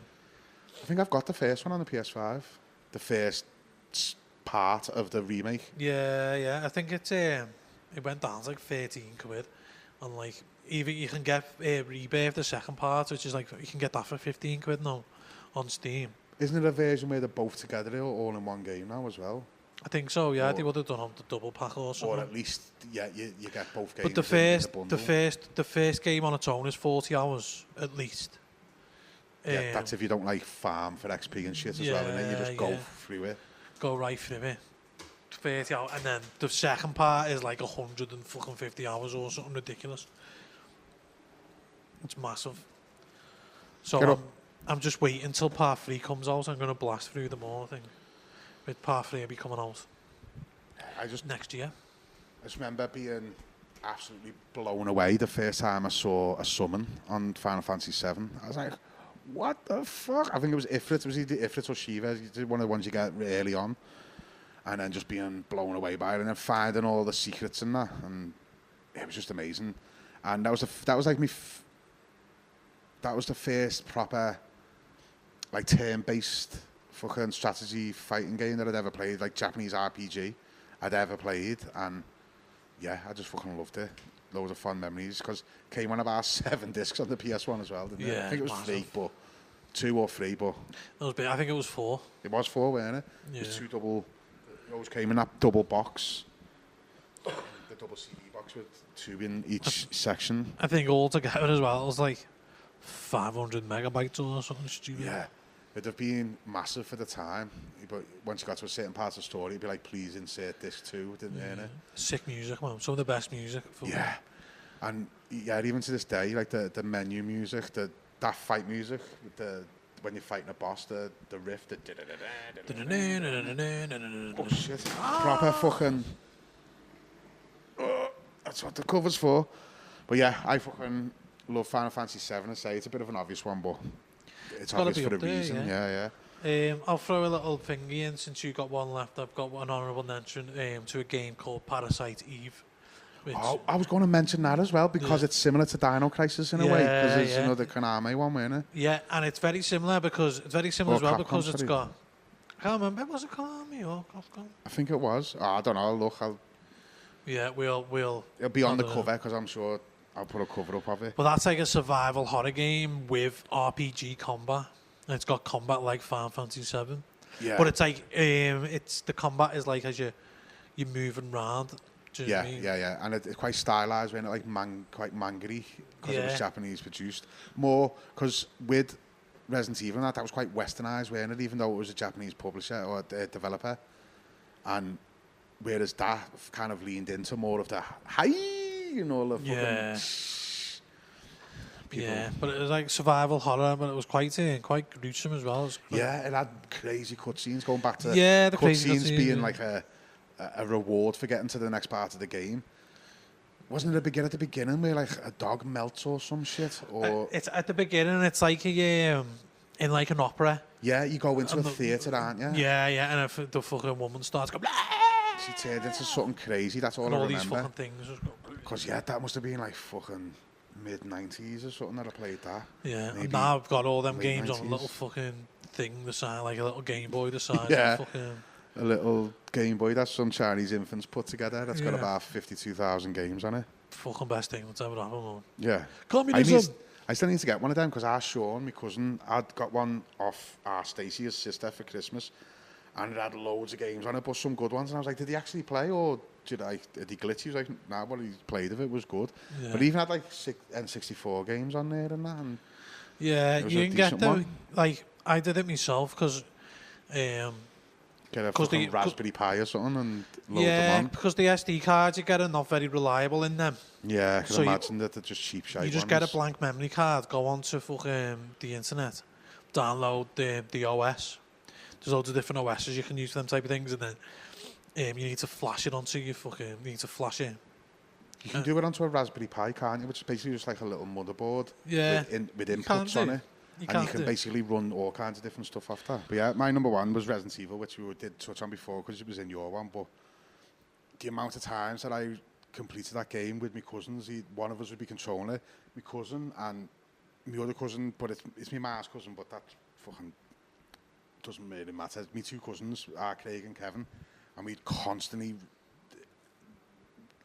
[SPEAKER 1] think I've got the first one on the PS5. The first part of the remake.
[SPEAKER 2] Yeah. I think it went down to like 13 quid. And like, even you can get Rebirth, the second part, which is like, you can get that for 15 quid now on Steam.
[SPEAKER 1] Isn't it a version where they're both together all in one game now as well?
[SPEAKER 2] I think so, yeah. They would have done on the double pack or something.
[SPEAKER 1] Or at least, yeah, you get both games.
[SPEAKER 2] But the first game on its own is 40 hours at least.
[SPEAKER 1] Yeah, that's if you don't like farm for XP and shit as well, and then you just go through it.
[SPEAKER 2] Go right through it. 30 hours, and then the second part is like 150 hours or something ridiculous. It's massive. So I'm just waiting until part 3 comes out. I'm going to blast through them all, I think. With part 3 will be coming out next year.
[SPEAKER 1] I just remember being absolutely blown away the first time I saw a summon on Final Fantasy 7. I was like, what the fuck? I think it was Ifrit. It was either Ifrit or Shiva. One of the ones you get early on. And then just being blown away by it. And then finding all the secrets in that. And it was just amazing. And that was the first proper, like, turn-based fucking strategy fighting game that I'd ever played. Like, Japanese RPG I'd ever played. And, yeah, I just fucking loved it. Loads of fun memories. Because it came on about 7 discs on the PS1 as well, didn't it? I think it was massive. 3, but 2 or 3, but...
[SPEAKER 2] I think it was 4.
[SPEAKER 1] It was 4, weren't it?
[SPEAKER 2] Yeah.
[SPEAKER 1] It was 2 double... It always came in that double box. The double CD box with 2 in each section.
[SPEAKER 2] I think altogether as well, it was like 500 megabytes or something stupid.
[SPEAKER 1] Yeah. It'd have been massive for the time. But once you got to a certain part of the story, it'd be like, please insert disc 2, didn't it?
[SPEAKER 2] Sick music, man. Some of the best music.
[SPEAKER 1] Yeah. And yeah, even to this day, like the menu music, that fight music, with when you're fighting a boss, the riff, oh shit, proper fucking... that's what the cover's for. But yeah, I fucking love Final Fantasy 7. I say it's a bit of an obvious one, but it's obvious for a reason. Yeah.
[SPEAKER 2] I'll throw a little thingy in since you got one left. I've got an honourable mention to a game called Parasite Eve.
[SPEAKER 1] I was going to mention that as well because it's similar to Dino Crisis in a way, because there's another Konami one, wasn't it?
[SPEAKER 2] Yeah, and it's very similar because it's got... I can't remember, was it Konami or Capcom?
[SPEAKER 1] I think it was. I don't know. Look,
[SPEAKER 2] we'll...
[SPEAKER 1] It'll be on the cover because I'm sure I'll put a cover up of it.
[SPEAKER 2] But that's like a survival horror game with RPG combat. And it's got combat like Final Fantasy 7.
[SPEAKER 1] Yeah.
[SPEAKER 2] But it's like the combat is like as you're moving around. Do you know what I mean?
[SPEAKER 1] Yeah. And it's quite stylized, when it like quite manga-y because it was Japanese produced. More because with Resident Evil that was quite westernized, wasn't it? Even though it was a Japanese publisher or a developer. And whereas that kind of leaned into more of the hi and all the fucking people.
[SPEAKER 2] Yeah, but it was like survival horror, but it was quite gruesome as well.
[SPEAKER 1] Yeah, it had crazy cutscenes going back to
[SPEAKER 2] the
[SPEAKER 1] cutscenes being like a reward for getting to the next part of the game. Wasn't it at the beginning where like a dog melts or some shit? Or
[SPEAKER 2] it's at the beginning. It's like in like an opera.
[SPEAKER 1] Yeah, you go into a theatre, aren't you?
[SPEAKER 2] Yeah, and if the fucking woman starts going,
[SPEAKER 1] she turned into something crazy. That's all I remember.
[SPEAKER 2] These fucking things.
[SPEAKER 1] Because that must have been like fucking mid-90s or something that I played that.
[SPEAKER 2] Yeah, and now I've got all them games 90s. On a little fucking thing the side, like a little Game Boy the size.
[SPEAKER 1] Yeah,
[SPEAKER 2] of fucking...
[SPEAKER 1] a little Game Boy that some Chinese infants put together. That's got about 52,000 games on it.
[SPEAKER 2] Fucking best thing that's ever happened, man.
[SPEAKER 1] Yeah. I still need to get one of them because our Sean, my cousin, I'd got one off our Stacey's sister for Christmas, and it had loads of games on it, but some good ones. And I was like, did he actually play, or did he glitch? He was like, nah, what he played of it was good. Yeah. But he even had like N64 games on there and that. And
[SPEAKER 2] you can get them. Like, I did it myself because...
[SPEAKER 1] get a fucking Raspberry Pi or something and load them on.
[SPEAKER 2] Because the SD cards you get are not very reliable in them.
[SPEAKER 1] Yeah, I can imagine that they're just cheap shite.
[SPEAKER 2] You just get a blank memory card, go onto fucking the internet, download the OS. There's loads of different OSs you can use for them type of things, and then you need to flash it onto your fucking... You need to flash it.
[SPEAKER 1] You can do it onto a Raspberry Pi, can't you? Which is basically just like a little motherboard with inputs on it. You can basically run all kinds of different stuff off that. But yeah, my number one was Resident Evil, which we did touch on before because it was in your one. But the amount of times that I completed that game with my cousins, one of us would be controlling it, my cousin and my other cousin, but it's my ma's cousin, but that fucking doesn't really matter. My 2 cousins are Craig and Kevin, and we'd constantly,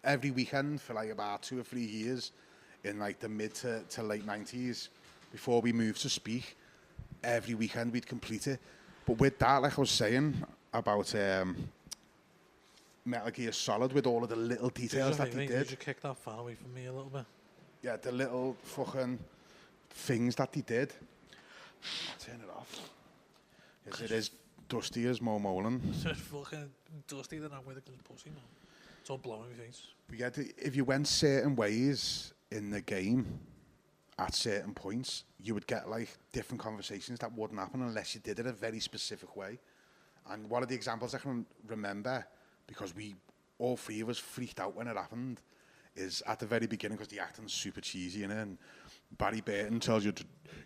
[SPEAKER 1] every weekend for like about 2 or 3 years in like the mid to late 90s, before we moved to Speak, every weekend we'd complete it. But with that, like I was saying about Metal Gear Solid, with all of the little details that they did.
[SPEAKER 2] You kick that far away from me a little bit.
[SPEAKER 1] Yeah, the little fucking things that they did. I'll turn it off. Yes, it is dusty as Mo Molan.
[SPEAKER 2] It's fucking dusty than I'm with a pussy, man. It's all blowing my face.
[SPEAKER 1] But yeah, if you went certain ways in the game at certain points, you would get like different conversations that wouldn't happen unless you did it a very specific way. And one of the examples I can remember, because all three of us freaked out when it happened, is at the very beginning, because the acting's super cheesy in it, and Barry Burton tells you,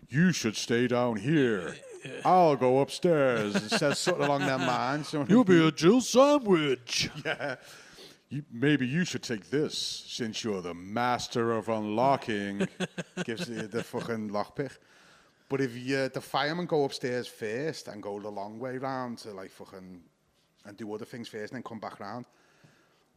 [SPEAKER 1] you should stay down here. I'll go upstairs. It says something along their lines.
[SPEAKER 2] You'll be a Jill sandwich.
[SPEAKER 1] Yeah. Maybe you should take this, since you're the master of unlocking. Gives you the fucking lockpick. But if the firemen go upstairs first and go the long way round to like fucking and do other things first and then come back round,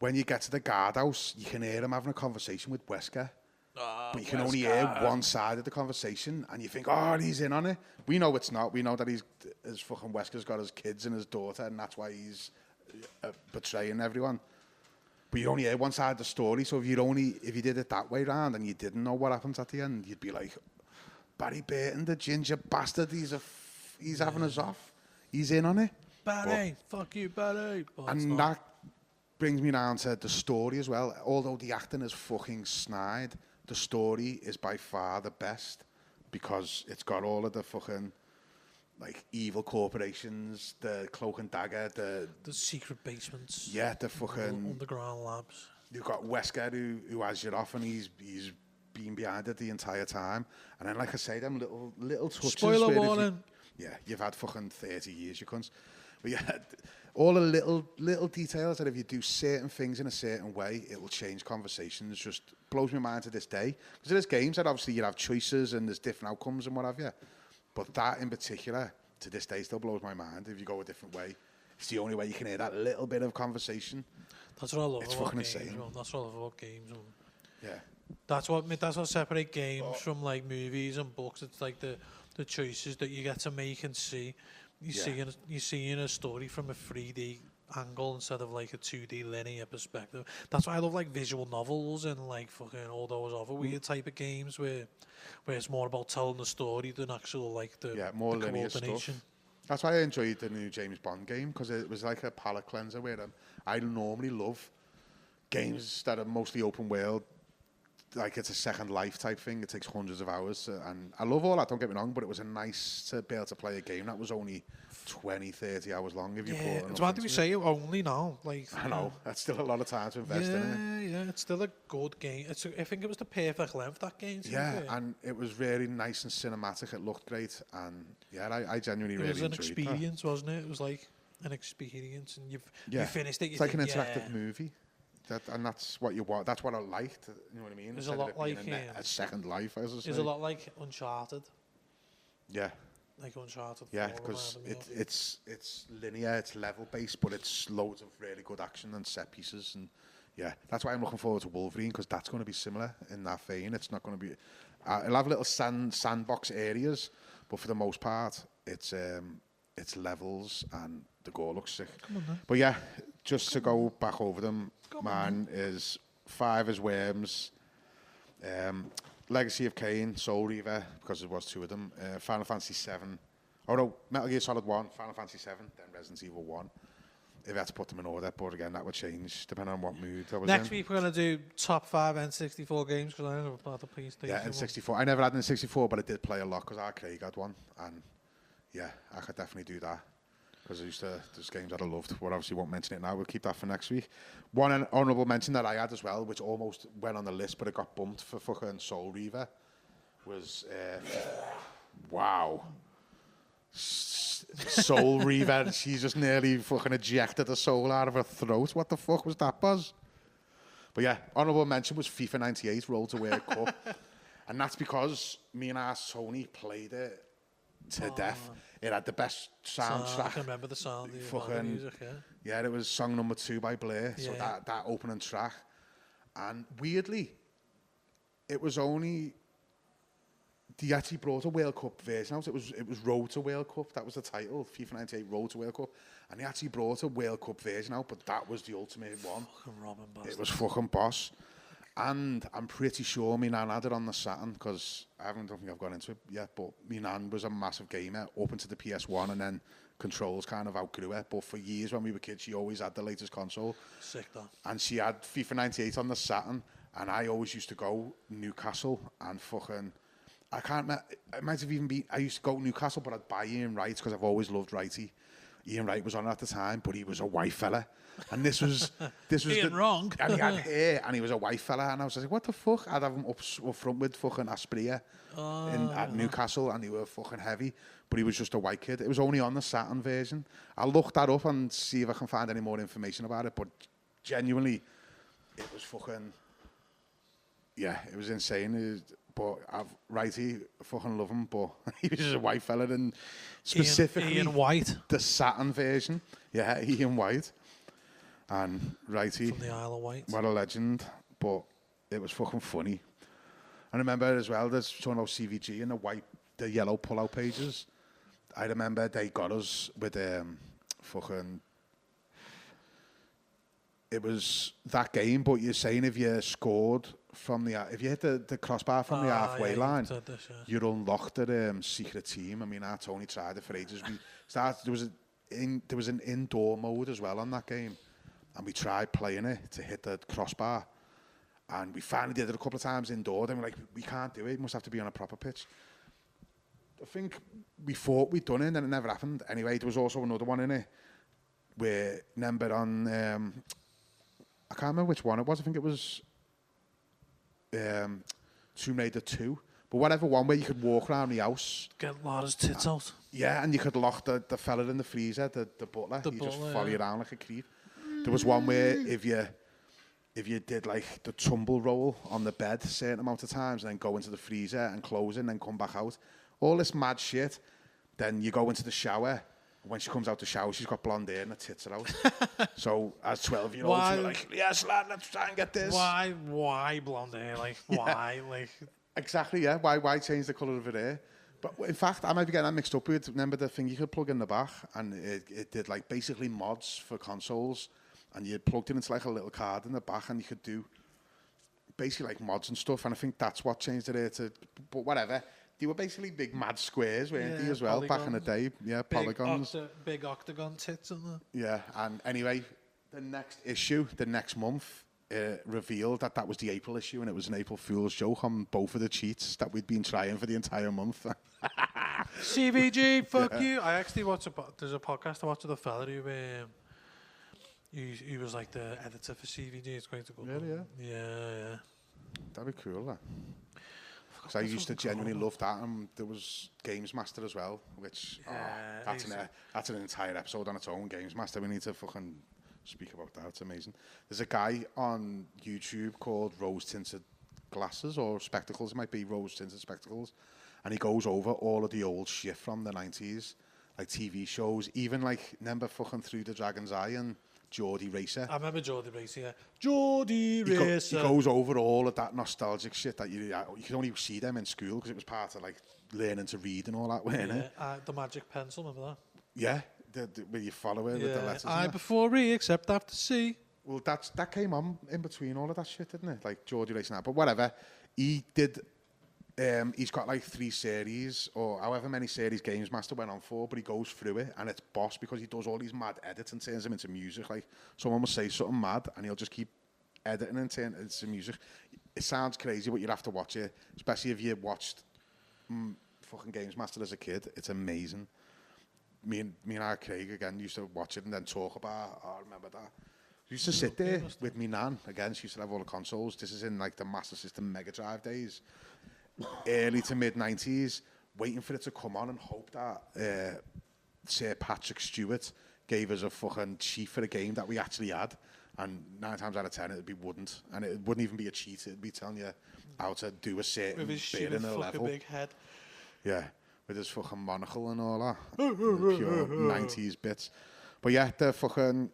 [SPEAKER 1] when you get to the guardhouse, you can hear him having a conversation with Wesker. But you can only hear one side of the conversation, and you think, oh, he's in on it. We know it's not. We know that his fucking Wesker's got his kids and his daughter, and that's why he's betraying everyone. But you only hear one side of the story, so if you did it that way round and you didn't know what happens at the end, you'd be like, Barry Burton, the ginger bastard, he's having us off. He's in on it.
[SPEAKER 2] Barry, fuck you, Barry.
[SPEAKER 1] And that brings me down to the story as well. Although the acting is fucking snide, the story is by far the best because it's got all of the fucking like evil corporations, the Cloak and Dagger, the
[SPEAKER 2] secret basements.
[SPEAKER 1] Yeah, the fucking
[SPEAKER 2] underground labs.
[SPEAKER 1] You've got Wesker who has you off, and he's been behind it the entire time. And then, like I say, them little touches.
[SPEAKER 2] Spoiler warning.
[SPEAKER 1] You've had fucking 30 years, you cunts. But yeah, all the little details that if you do certain things in a certain way, it will change conversations. Just blows my mind to this day. Because there's games that obviously you have choices and there's different outcomes and what have you. But that in particular, to this day, still blows my mind. If you go a different way, it's the only way you can hear that little bit of conversation.
[SPEAKER 2] That's what I love.
[SPEAKER 1] It's
[SPEAKER 2] about
[SPEAKER 1] fucking
[SPEAKER 2] games,
[SPEAKER 1] insane.
[SPEAKER 2] man. That's what I love about games. Man.
[SPEAKER 1] Yeah.
[SPEAKER 2] That's what separates games from like movies and books. It's like the choices that you get to make and see. You're seeing a story from a 3D angle instead of like a 2D linear perspective. That's why I love like visual novels and like fucking all those other weird type of games where it's more about telling the story than actual like the
[SPEAKER 1] more
[SPEAKER 2] the
[SPEAKER 1] linear
[SPEAKER 2] coordination.
[SPEAKER 1] stuff. That's why I enjoyed the new James Bond game, because it was like a palate cleanser where I normally love games that are mostly open world, like it's a Second Life type thing. It takes hundreds of hours, and I love all that, don't get me wrong, but it was nice to be able to play a game that was only 20, 30 hours long if you put enough
[SPEAKER 2] it's what do we
[SPEAKER 1] into
[SPEAKER 2] say only now? Like
[SPEAKER 1] I know, that's still a lot of time to invest in it.
[SPEAKER 2] Yeah, it's still a good game. I think it was the perfect length, that game.
[SPEAKER 1] And it was really nice and cinematic. It looked great, and I genuinely really enjoyed it.
[SPEAKER 2] It was an experience, wasn't it? It was like an experience, and you finished it.
[SPEAKER 1] It's like an interactive movie. And that's what you want. That's what I liked. You know what I mean?
[SPEAKER 2] There's a lot like
[SPEAKER 1] a Second Life, as I say.
[SPEAKER 2] There's a lot like Uncharted.
[SPEAKER 1] Yeah.
[SPEAKER 2] Like Uncharted.
[SPEAKER 1] Yeah, because it's linear, it's level based, but it's loads of really good action and set pieces, and yeah, that's why I'm looking forward to Wolverine, because that's going to be similar in that vein. It's not going to be. It'll have little sandbox areas, but for the most part, it's levels and the gore looks sick.
[SPEAKER 2] Come on, then.
[SPEAKER 1] But yeah, just to go back over them, is 5 is Worms, Legacy of Kain, Soul Reaver, because there was 2 of them, Final Fantasy 7, Metal Gear Solid 1, Final Fantasy 7, then Resident Evil 1. If I had to put them in order, but again, that would change depending on what mood I was
[SPEAKER 2] Next
[SPEAKER 1] in.
[SPEAKER 2] week we're going to do top 5 N64 games, because I never played the PlayStation.
[SPEAKER 1] Yeah, N64. I never had an N64, but I did play a lot because Craig had one, and yeah, I could definitely do that. Because there's games that I loved. We obviously won't mention it now. We'll keep that for next week. One honourable mention that I had as well, which almost went on the list, but it got bumped for fucking Soul Reaver, was wow. Soul Reaver. She just nearly fucking ejected the soul out of her throat. What the fuck was that, Buzz? But yeah, honourable mention was FIFA 98 Roll to World Cup, and that's because me and Tony played it to death. It had the best soundtrack.
[SPEAKER 2] I can remember the sound. The music,
[SPEAKER 1] yeah, it was song number 2 by Blair. Yeah. So that opening track, and weirdly, it was only they actually brought a World Cup version out. It was Road to World Cup. That was the title, FIFA 98 Road to World Cup. And they actually brought a World Cup version out, but that was the ultimate one.
[SPEAKER 2] Fucking Robin Bastard.
[SPEAKER 1] It was fucking boss. And I'm pretty sure my nan had it on the Saturn, because don't think I've gone into it yet, but my nan was a massive gamer up into the PS1, and then controls kind of outgrew it. But for years when we were kids, she always had the latest console.
[SPEAKER 2] Sick, that.
[SPEAKER 1] And she had FIFA 98 on the Saturn, and I always used to go Newcastle and fucking... I can't remember, it might have even been... I used to go to Newcastle, but I'd buy Ian Wright, because I've always loved Wrighty. Ian Wright was on at the time, but he was a white fella. And this was
[SPEAKER 2] Ian wrong.
[SPEAKER 1] And he had hair, and he was a white fella. And I was like, what the fuck? I'd have him up front with fucking Aspria at Newcastle, and he were fucking heavy. But he was just a white kid. It was only on the Saturn version. I'll look that up and see if I can find any more information about it. But genuinely, it was fucking... Yeah, it was insane. But Righty, fucking love him, but he was just a white fella, and specifically
[SPEAKER 2] Ian White,
[SPEAKER 1] the Saturn version. Yeah, Ian White. And Righty,
[SPEAKER 2] from the Isle of Wight.
[SPEAKER 1] What a legend, but it was fucking funny. I remember as well, there's talking about CVG and the yellow pull-out pages. I remember they got us with fucking... It was that game, but you're saying if you scored from if you hit the crossbar from the halfway line, you're unlocked the secret team. I mean, Tony tried it for ages. There was an indoor mode as well on that game, and we tried playing it to hit the crossbar, and we finally did it a couple of times indoor. Then we're like, we can't do it. It must have to be on a proper pitch. I think we thought we'd done it, and then it never happened. Anyway, there was also another one in it where remember on. I can't remember which one it was. I think it was Tomb Raider 2. But whatever one where you could walk around the house.
[SPEAKER 2] Get Laura's tits out.
[SPEAKER 1] Yeah, and you could lock the fella in the freezer, the butler. He just follow you around like a creep. There was one where if you did like the tumble roll on the bed a certain amount of times and then go into the freezer and close it and then come back out. All this mad shit. Then you go into the shower. When she comes out the shower, she's got blonde hair and her tits are out. So, as 12-year-olds, we're like, yes, lad, let's try and get this.
[SPEAKER 2] Why blonde hair? Like, why? Like,
[SPEAKER 1] exactly, yeah. Why change the colour of her hair? But in fact, I might be getting that mixed up with, remember the thing you could plug in the back, and it did like basically mods for consoles, and you plugged it into like a little card in the back, and you could do basically like mods and stuff, and I think that's what changed it here to, but whatever. They were basically big mad squares, weren't they, as well, polygons. Back in the day? Yeah, polygons.
[SPEAKER 2] Big octagon tits in there.
[SPEAKER 1] Yeah, and anyway, the next issue, the next month, revealed that was the April issue, and it was an April Fool's joke on both of the cheats that we'd been trying for the entire month.
[SPEAKER 2] CVG, fuck you. I actually watched there's a podcast I watched with a fella who he was like the editor for CVG. It's quite a good one. Yeah.
[SPEAKER 1] That'd be cool, that. Because I used to genuinely love that, and there was Games Master as well, which that's an entire episode on its own. Games Master, we need to fucking speak about that. It's amazing. There's a guy on YouTube called Rose Tinted Glasses or Spectacles. It might be Rose Tinted Spectacles, and he goes over all of the old shit from the 90s, like TV shows, even like remember fucking Through the Dragon's Eye and Geordie Racer.
[SPEAKER 2] I remember Geordie Racer, yeah. Geordie Racer.
[SPEAKER 1] He goes over all of that nostalgic shit that you could only see them in school because it was part of like learning to read and all that, weren't it?
[SPEAKER 2] The magic pencil, remember that?
[SPEAKER 1] Yeah, where you follow it with the letters.
[SPEAKER 2] I before re, except after C.
[SPEAKER 1] Well, that came on in between all of that shit, didn't it? Like Geordie Racer now. But whatever, he did... he's got like 3 series or however many series Games Master went on for, but he goes through it and it's boss because he does all these mad edits and turns them into music. Like someone will say something mad and he'll just keep editing and turn it into music. It sounds crazy, but you'd have to watch it, especially if you watched fucking Games Master as a kid. It's amazing. Me and our Craig again used to watch it and then talk about. I remember that. We used to sit there with me nan again. She used to have all the consoles. This is in like the Master System Mega Drive days. Early to mid 90s, waiting for it to come on and hope that Sir Patrick Stewart gave us a fucking cheat for a game that we actually had, and 9 times out of 10 it'd be wouldn't, and it wouldn't even be a cheat. It'd be telling you how to do a certain bit in a level.
[SPEAKER 2] Big head.
[SPEAKER 1] Yeah, with his fucking monocle and all that, pure 90s bits. But yeah, the fucking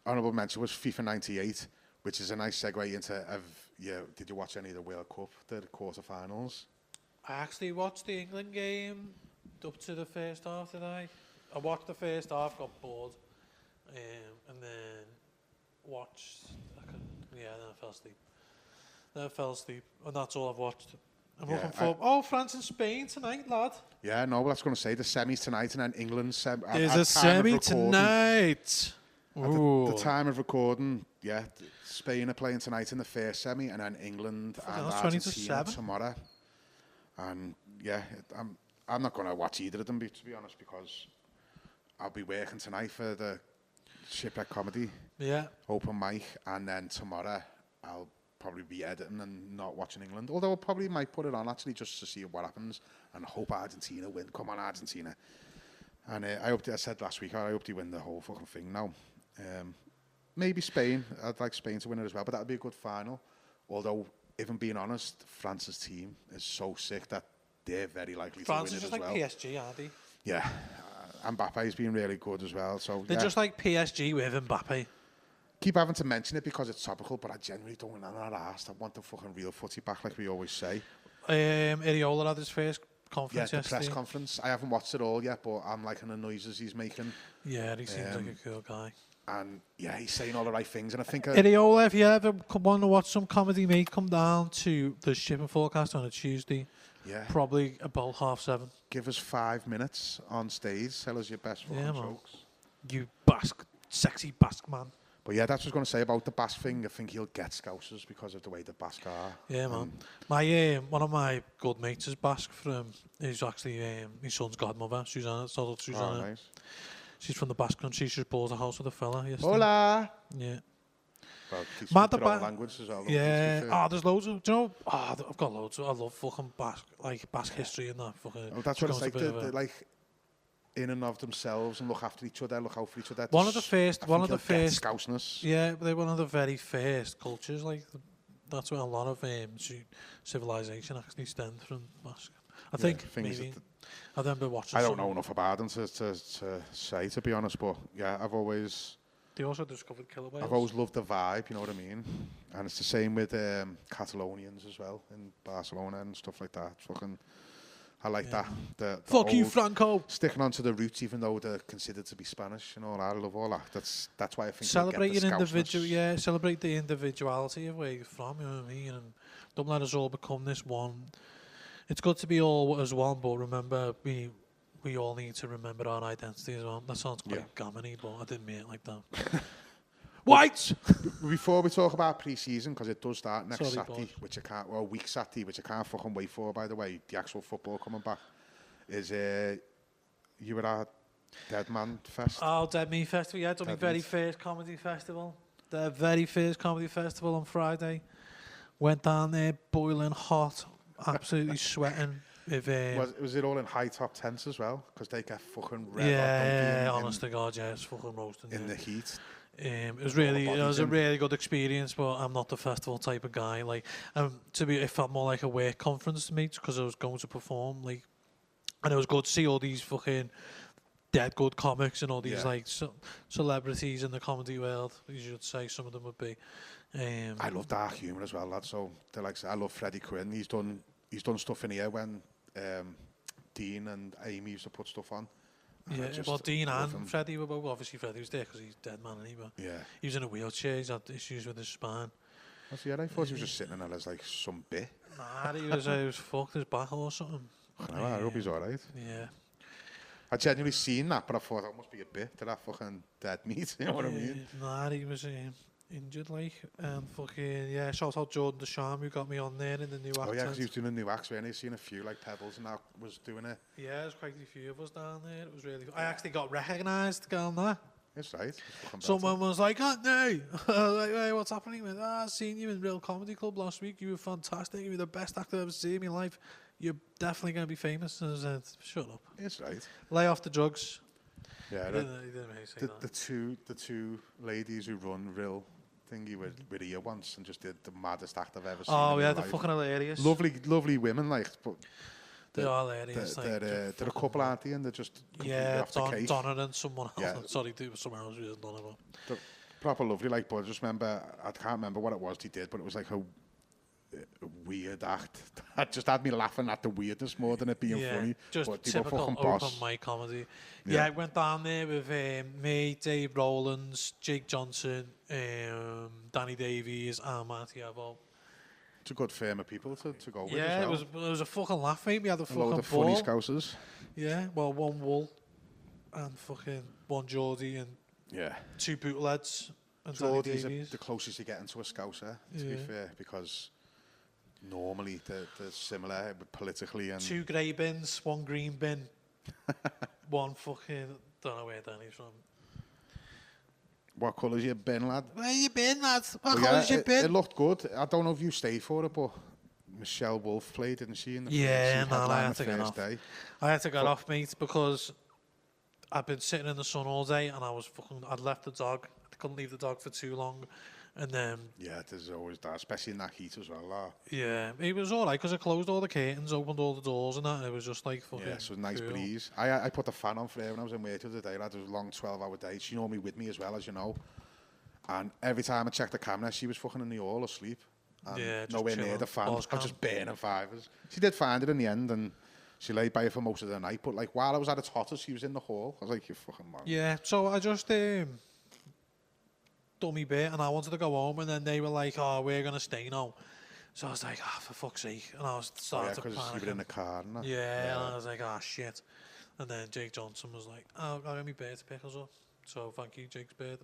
[SPEAKER 1] honourable mention was FIFA 98, which is a nice segue into. Did you watch any of the World Cup, the quarterfinals?
[SPEAKER 2] I actually watched the England game up to the first half today. I watched the first half, got bored, and then watched. Then I fell asleep. And that's all I've watched. I'm looking for. France and Spain tonight, lad.
[SPEAKER 1] Yeah, no, well, that's going to say the semis tonight, and then England.
[SPEAKER 2] There's a semi tonight.
[SPEAKER 1] At the time of recording, Spain are playing tonight in the first semi, and then England and Argentina tomorrow. And I'm not going to watch either of them, to be honest, because I'll be working tonight for the Shipwreck Comedy open mic, and then tomorrow I'll probably be editing and not watching England. Although I probably might put it on actually just to see what happens and hope Argentina win. Come on, Argentina! And I said last week, I hope they win the whole fucking thing now. Maybe Spain. I'd like Spain to win it as well, but that'd be a good final. Although, if I'm being honest, France's team is so sick that they're very likely to win it as well.
[SPEAKER 2] France is just like PSG, aren't they?
[SPEAKER 1] Yeah. Mbappe's been really good as well. So
[SPEAKER 2] they're just like PSG with Mbappe.
[SPEAKER 1] Keep having to mention it because it's topical, but I genuinely don't want that arsed. I want the fucking real footy back, like we always say.
[SPEAKER 2] Iriola had his first conference yesterday.
[SPEAKER 1] Press conference. I haven't watched it all yet, but I'm liking the noises he's making.
[SPEAKER 2] Yeah, he seems like a cool guy.
[SPEAKER 1] And he's saying all the right things. And I think
[SPEAKER 2] Iriola, if you ever want to watch some comedy, mate, come down to the Shipping Forecast on a Tuesday. Yeah. Probably about 7:30.
[SPEAKER 1] Give us 5 minutes on stage. Tell us your best fucking jokes.
[SPEAKER 2] You sexy Basque man.
[SPEAKER 1] But that's what I was going to say about the Basque thing. I think he'll get Scousers because of the way the Basque are.
[SPEAKER 2] Yeah, man. My one of my good mates is Basque. He's actually his son's godmother, Susanna.
[SPEAKER 1] Oh, nice.
[SPEAKER 2] She's from the Basque country. She just bought a house with a fella yesterday.
[SPEAKER 1] Hola!
[SPEAKER 2] Yeah.
[SPEAKER 1] Well, teach their own language as well.
[SPEAKER 2] Yeah. There's loads of... Do you know... I've got loads of... I love fucking Basque history and that. Fucking,
[SPEAKER 1] that's what it's like. They're like in and of themselves and look after each other, look out for each other.
[SPEAKER 2] One of the first
[SPEAKER 1] Scouseness.
[SPEAKER 2] Yeah, they're one of the very first cultures. Like that's where a lot of civilization actually stemmed from. I think maybe. I remember watching.
[SPEAKER 1] I don't know enough about them to say, to be honest, but I've always.
[SPEAKER 2] They also discovered killer whales.
[SPEAKER 1] I've always loved the vibe, you know what I mean, and it's the same with Catalonians as well in Barcelona and stuff like that. It's fucking. I like that. The
[SPEAKER 2] fuck you, Franco.
[SPEAKER 1] Sticking on to the roots, even though they're considered to be Spanish and all that. I love all that. That's why I think
[SPEAKER 2] celebrate your individual. Celebrate the individuality of where you're from. You know what I mean? And don't let us all become this one. It's good to be all as one, but remember, we all need to remember our identity as well. That sounds quite gammony, but I didn't mean it like that. White!
[SPEAKER 1] Before we talk about pre-season, because it does start next Saturday, week Saturday, which I can't fucking wait for, by the way, the actual football coming back, is you were at Deadmeet Fest.
[SPEAKER 2] Oh, Deadmeet Festival, yeah, done my very first comedy festival. The very first comedy festival on Friday. Went down there, boiling hot, absolutely sweating.
[SPEAKER 1] Was it all in high top tents as well? Because they get fucking red.
[SPEAKER 2] Yeah, honest to God, it's fucking roasting.
[SPEAKER 1] In the heat.
[SPEAKER 2] It was a really good experience, but I'm not the festival type of guy. Like, it felt more like a work conference to me because I was going to perform. Like, and it was good to see all these fucking dead good comics and all these celebrities in the comedy world. You should say some of them would be.
[SPEAKER 1] I love dark humour as well, lad. So they're like, I love Freddie Quinn. He's done stuff in here when Dean and Amy used to put stuff on.
[SPEAKER 2] Yeah, well, Dean and Freddie were both. Obviously, Freddie was there because he's dead man, anyway.
[SPEAKER 1] Yeah.
[SPEAKER 2] He was in a wheelchair. He's had issues with his spine.
[SPEAKER 1] I thought he was just sitting in there as like some bit.
[SPEAKER 2] Nah, he was fucked his back or something.
[SPEAKER 1] I hope he's alright.
[SPEAKER 2] Yeah.
[SPEAKER 1] I genuinely seen that, but I thought that must be a bit to that fucking dead meat. You know what I mean?
[SPEAKER 2] Nah, he was injured, like, and fucking shout out Jordan Desham who got me on there in the new act.
[SPEAKER 1] Oh yeah, because he was doing a new act, and he's seen a few like Pebbles and that was doing it.
[SPEAKER 2] Yeah, there's quite a few of us down there. It was really. I actually got recognised going there.
[SPEAKER 1] That's right.
[SPEAKER 2] Someone was like, "Hey," I was like, "Hey, what's happening?" He went, "I seen you in Real Comedy Club last week. You were fantastic. You were the best actor I've ever seen in my life. You're definitely going to be famous." And I said, "Shut up."
[SPEAKER 1] That's right.
[SPEAKER 2] Lay off the drugs.
[SPEAKER 1] Yeah,
[SPEAKER 2] he didn't really say that.
[SPEAKER 1] The two ladies who run Real thingy were here once and just did the maddest act I've ever seen.
[SPEAKER 2] Oh yeah, they're fucking hilarious.
[SPEAKER 1] Lovely women, like, but
[SPEAKER 2] they are hilarious.
[SPEAKER 1] They're a couple, aren't they? And they're just off the case.
[SPEAKER 2] Donna and someone else. Yeah. Sorry, it was someone else who isn't Donna.
[SPEAKER 1] They're proper lovely, like, but I just remember, I can't remember what it was they did, but it was like weird act. That just had me laughing at the weirdness more than it being funny.
[SPEAKER 2] Just
[SPEAKER 1] but they were
[SPEAKER 2] typical
[SPEAKER 1] fucking
[SPEAKER 2] open
[SPEAKER 1] boss.
[SPEAKER 2] mic comedy. Yeah, I went down there with me, Dave Rowlands, Jake Johnson, Danny Davies, and Marty Evo.
[SPEAKER 1] It's a good firm of people to go with.
[SPEAKER 2] Yeah,
[SPEAKER 1] as well.
[SPEAKER 2] it was a fucking laugh, mate. We had a fucking
[SPEAKER 1] load of
[SPEAKER 2] ball.
[SPEAKER 1] funny scousers.
[SPEAKER 2] Yeah, well, one Wool and fucking one Geordie and two bootlegs and Danny Davies.
[SPEAKER 1] The closest you get into a scouser, to be fair, because normally they're similar politically. And
[SPEAKER 2] 2 grey bins, 1 green bin, one fucking... Don't know where Danny's from.
[SPEAKER 1] What colour's your bin, lad?
[SPEAKER 2] Where you been, lad? What colour's your bin?
[SPEAKER 1] It looked good. I don't know if you stayed for it, but Michelle Wolf played, didn't she? In the
[SPEAKER 2] I had to get off. I had to get off, mate, because I'd been sitting in the sun all day and I'd left the dog. I couldn't leave the dog for too long. And then...
[SPEAKER 1] Yeah, there's always that, especially in that heat as well.
[SPEAKER 2] Yeah, it was all right because I closed all the curtains, opened all the doors and that, and it was just like fucking...
[SPEAKER 1] Yeah, so nice
[SPEAKER 2] cool.
[SPEAKER 1] breeze. I put the fan on for her when I was in work the other day, lad. It was a long 12-hour day. She normally with me as well, as you know. And every time I checked the camera, she was fucking in the hall asleep. And
[SPEAKER 2] just
[SPEAKER 1] nowhere near the fan. I was just burning fivers. She did find it in the end, and she laid by it for most of the night. But like while I was at its hottest, she was in the hall. I was like, you fucking man.
[SPEAKER 2] Yeah, so I just dummy bit, and I wanted to go home, and then they were like, "Oh, we're gonna stay now." So I was like, "Ah, for fuck's sake!" And I was starting to panic.
[SPEAKER 1] Because you were in the car, and that.
[SPEAKER 2] Yeah, and I was like, "Ah, shit." And then Jake Johnson was like, "Oh, I got my bear to pick us up." So thank you, Jake's Beard.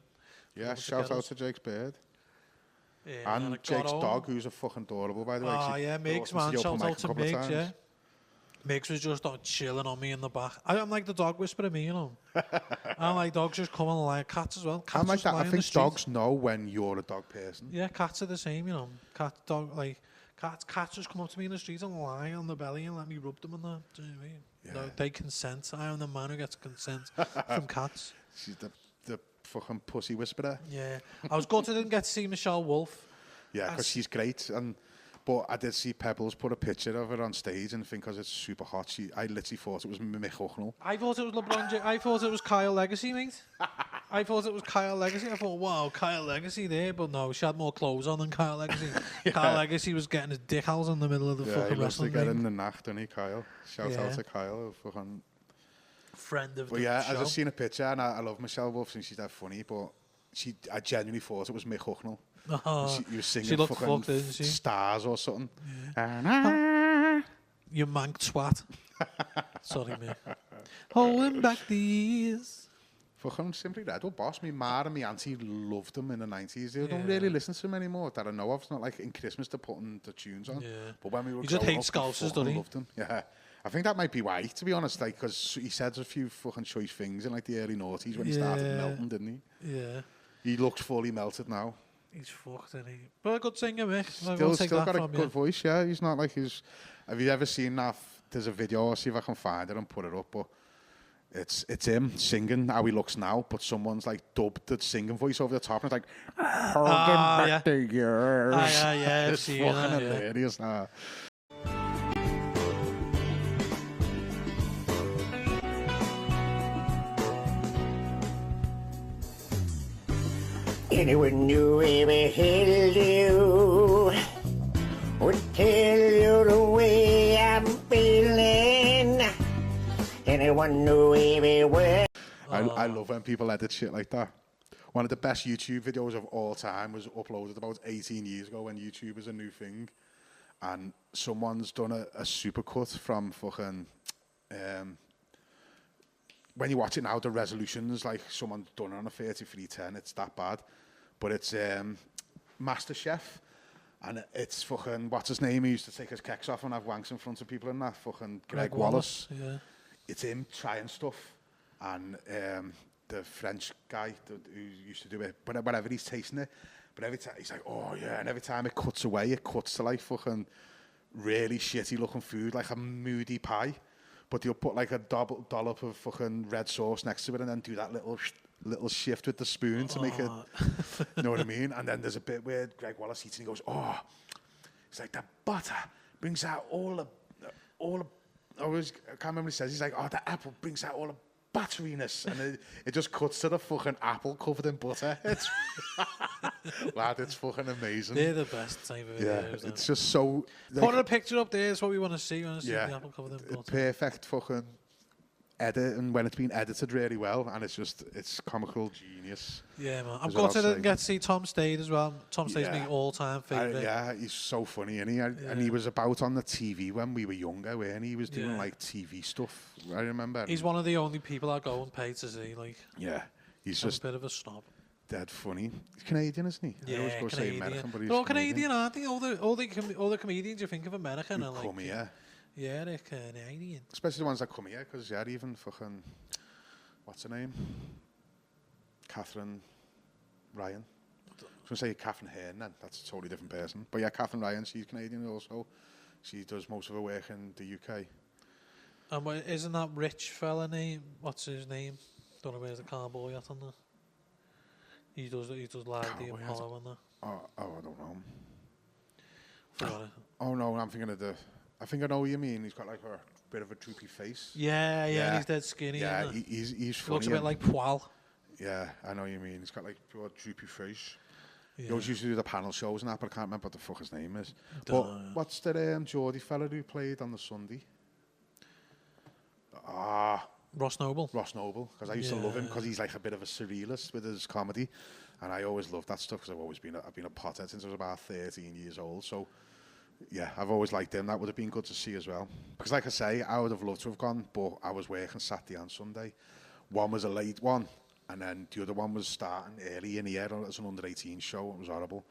[SPEAKER 1] Yeah, shout out to Jake's Beard.
[SPEAKER 2] Yeah,
[SPEAKER 1] and Jake's dog, who's a fucking adorable, by the way.
[SPEAKER 2] Oh, yeah, Mick's, man. Shout out to Mick, yeah. Mick was just chilling on me in the back. I'm like the dog whisperer, me, you know. I like dogs just coming and like cats as well. Cats
[SPEAKER 1] I'm like that. I think dogs know when you're a dog person.
[SPEAKER 2] Yeah, cats are the same, you know. Cats just come up to me in the street and lie on the belly and let me rub them and that. Do you know what I mean? Yeah. No, they consent. I am the man who gets consent from cats.
[SPEAKER 1] She's the fucking pussy whisperer.
[SPEAKER 2] Yeah. I was gutted I didn't get to see Michelle Wolf.
[SPEAKER 1] Yeah, because she's great. But I did see Pebbles put a picture of her on stage, and I think because it's super hot, I literally thought it was Mick Hucknall.
[SPEAKER 2] I thought it was LeBron James. I thought it was Kyle Legacy, mate. I thought it was Kyle Legacy. I thought, wow, Kyle Legacy there. But no, she had more clothes on than Kyle Legacy. Kyle Legacy was getting his dick out in the middle of the fucking wrestling.
[SPEAKER 1] Yeah, he in the nacht, didn't he, Kyle? Shout out to Kyle, fucking
[SPEAKER 2] friend of
[SPEAKER 1] the show. I just seen a picture, and I love Michelle Wolf, and she's that funny, but I genuinely thought it was Mick Hucknall. You were singing fucking fucked, Stars or something.
[SPEAKER 2] Yeah. You mank twat. Sorry, mate. Holding back these.
[SPEAKER 1] Fucking Simply Red, well, boss. Me ma and me auntie loved them in the 90s. They don't really listen to them anymore that I know of. It's not like in Christmas they're putting the tunes on. Yeah. But when we were
[SPEAKER 2] just hate Scousers, doesn't he?
[SPEAKER 1] Loved them. Yeah. I think that might be why, to be honest, like, because he said a few fucking choice things in like the early noughties when he started melting, didn't he?
[SPEAKER 2] Yeah.
[SPEAKER 1] He looks fully melted now.
[SPEAKER 2] He's fucked, isn't he? But a good singer, Mick.
[SPEAKER 1] Still got a good voice, yeah. He's not like his... Have you ever seen that? There's a video, I'll see if I can find it and put it up, but it's him singing how he looks now, but someone's like dubbed the singing voice over the top, and it's like, back the years.
[SPEAKER 2] Yeah,
[SPEAKER 1] it's fucking hilarious now.
[SPEAKER 3] Anyone knew ever held you would tell you the way I'm feeling. Anyone knew everywhere.
[SPEAKER 1] I love when people edit shit like that. One of the best YouTube videos of all time was uploaded about 18 years ago when YouTube was a new thing. And someone's done a supercut from fucking... when you watch it now, the resolutions, like someone's done it on a 3310, it's that bad. But it's MasterChef, and it's fucking, what's his name? He used to take his kecks off and have wanks in front of people and that, fucking Greg Wallace.
[SPEAKER 2] Yeah.
[SPEAKER 1] It's him trying stuff, and the French guy who used to do it, but whenever he's tasting it, but every time he's like, oh yeah, and every time it cuts away, it cuts to like fucking really shitty looking food, like a moody pie. But you'll put like a double dollop of fucking red sauce next to it and then do that little shift with the spoon to make it, you know what I mean? And then there's a bit where Greg Wallace eats and he goes, oh, it's like the butter brings out all the I can't remember what he says. He's like, oh, the apple brings out all the batteryness, and it just cuts to the fucking apple covered in butter. It's lad, it's fucking amazing.
[SPEAKER 2] They're the best type of videos.
[SPEAKER 1] It's just so.
[SPEAKER 2] Put a picture up there. Is what we want to see. We want to see the apple covered in butter.
[SPEAKER 1] Perfect fucking edit, and when it's been edited really well, and it's comical genius.
[SPEAKER 2] Yeah, man. I'm glad I didn't get to see Tom Stade as well. Tom Stade's my all-time favourite.
[SPEAKER 1] Yeah, he's so funny, isn't he? And he was about on the TV when we were younger, weren't he? He was doing like TV stuff. I remember.
[SPEAKER 2] He's one of the only people I go and pay to see. Like,
[SPEAKER 1] yeah, he's
[SPEAKER 2] I'm
[SPEAKER 1] just
[SPEAKER 2] a bit of a snob.
[SPEAKER 1] Dead funny. He's Canadian, isn't he?
[SPEAKER 2] Yeah,
[SPEAKER 1] I always go say American, but he's
[SPEAKER 2] they're all Canadian, aren't they? All the comedians you think of American are like,
[SPEAKER 1] come here.
[SPEAKER 2] Yeah, they're Canadian.
[SPEAKER 1] Especially the ones that come here, because yeah, even fucking what's her name? Catherine Ryan. I was going to say Catherine Hearn then. That's a totally different person. But yeah, Catherine Ryan, she's Canadian also. She does most of her work in the UK.
[SPEAKER 2] And isn't that rich fella name? What's his name? Don't know where's the cowboy at on that. He does live the Apollo and that.
[SPEAKER 1] Oh, I don't know.
[SPEAKER 2] Forgot it.
[SPEAKER 1] Oh no, I'm thinking of I think I know what you mean. He's got like a bit of a droopy face.
[SPEAKER 2] Yeah, and he's dead skinny.
[SPEAKER 1] Yeah, he's funny.
[SPEAKER 2] Looks a bit like Poil.
[SPEAKER 1] Yeah, I know what you mean. He's got like a droopy face.
[SPEAKER 2] Yeah.
[SPEAKER 1] He always used to do the panel shows and that, but I can't remember what the fuck his name is. But what's the Geordie fella who played on the Sunday?
[SPEAKER 2] Ross Noble.
[SPEAKER 1] Ross Noble, because I used to love him because he's like a bit of a surrealist with his comedy, and I always loved that stuff because I've been a pothead since I was about 13 years old. So yeah, I've always liked him. That would have been good to see as well. Because like I say, I would have loved to have gone, but I was working Saturday and Sunday. One was a late one, and then the other one was starting early in the year. It was an under-18 show. It was horrible.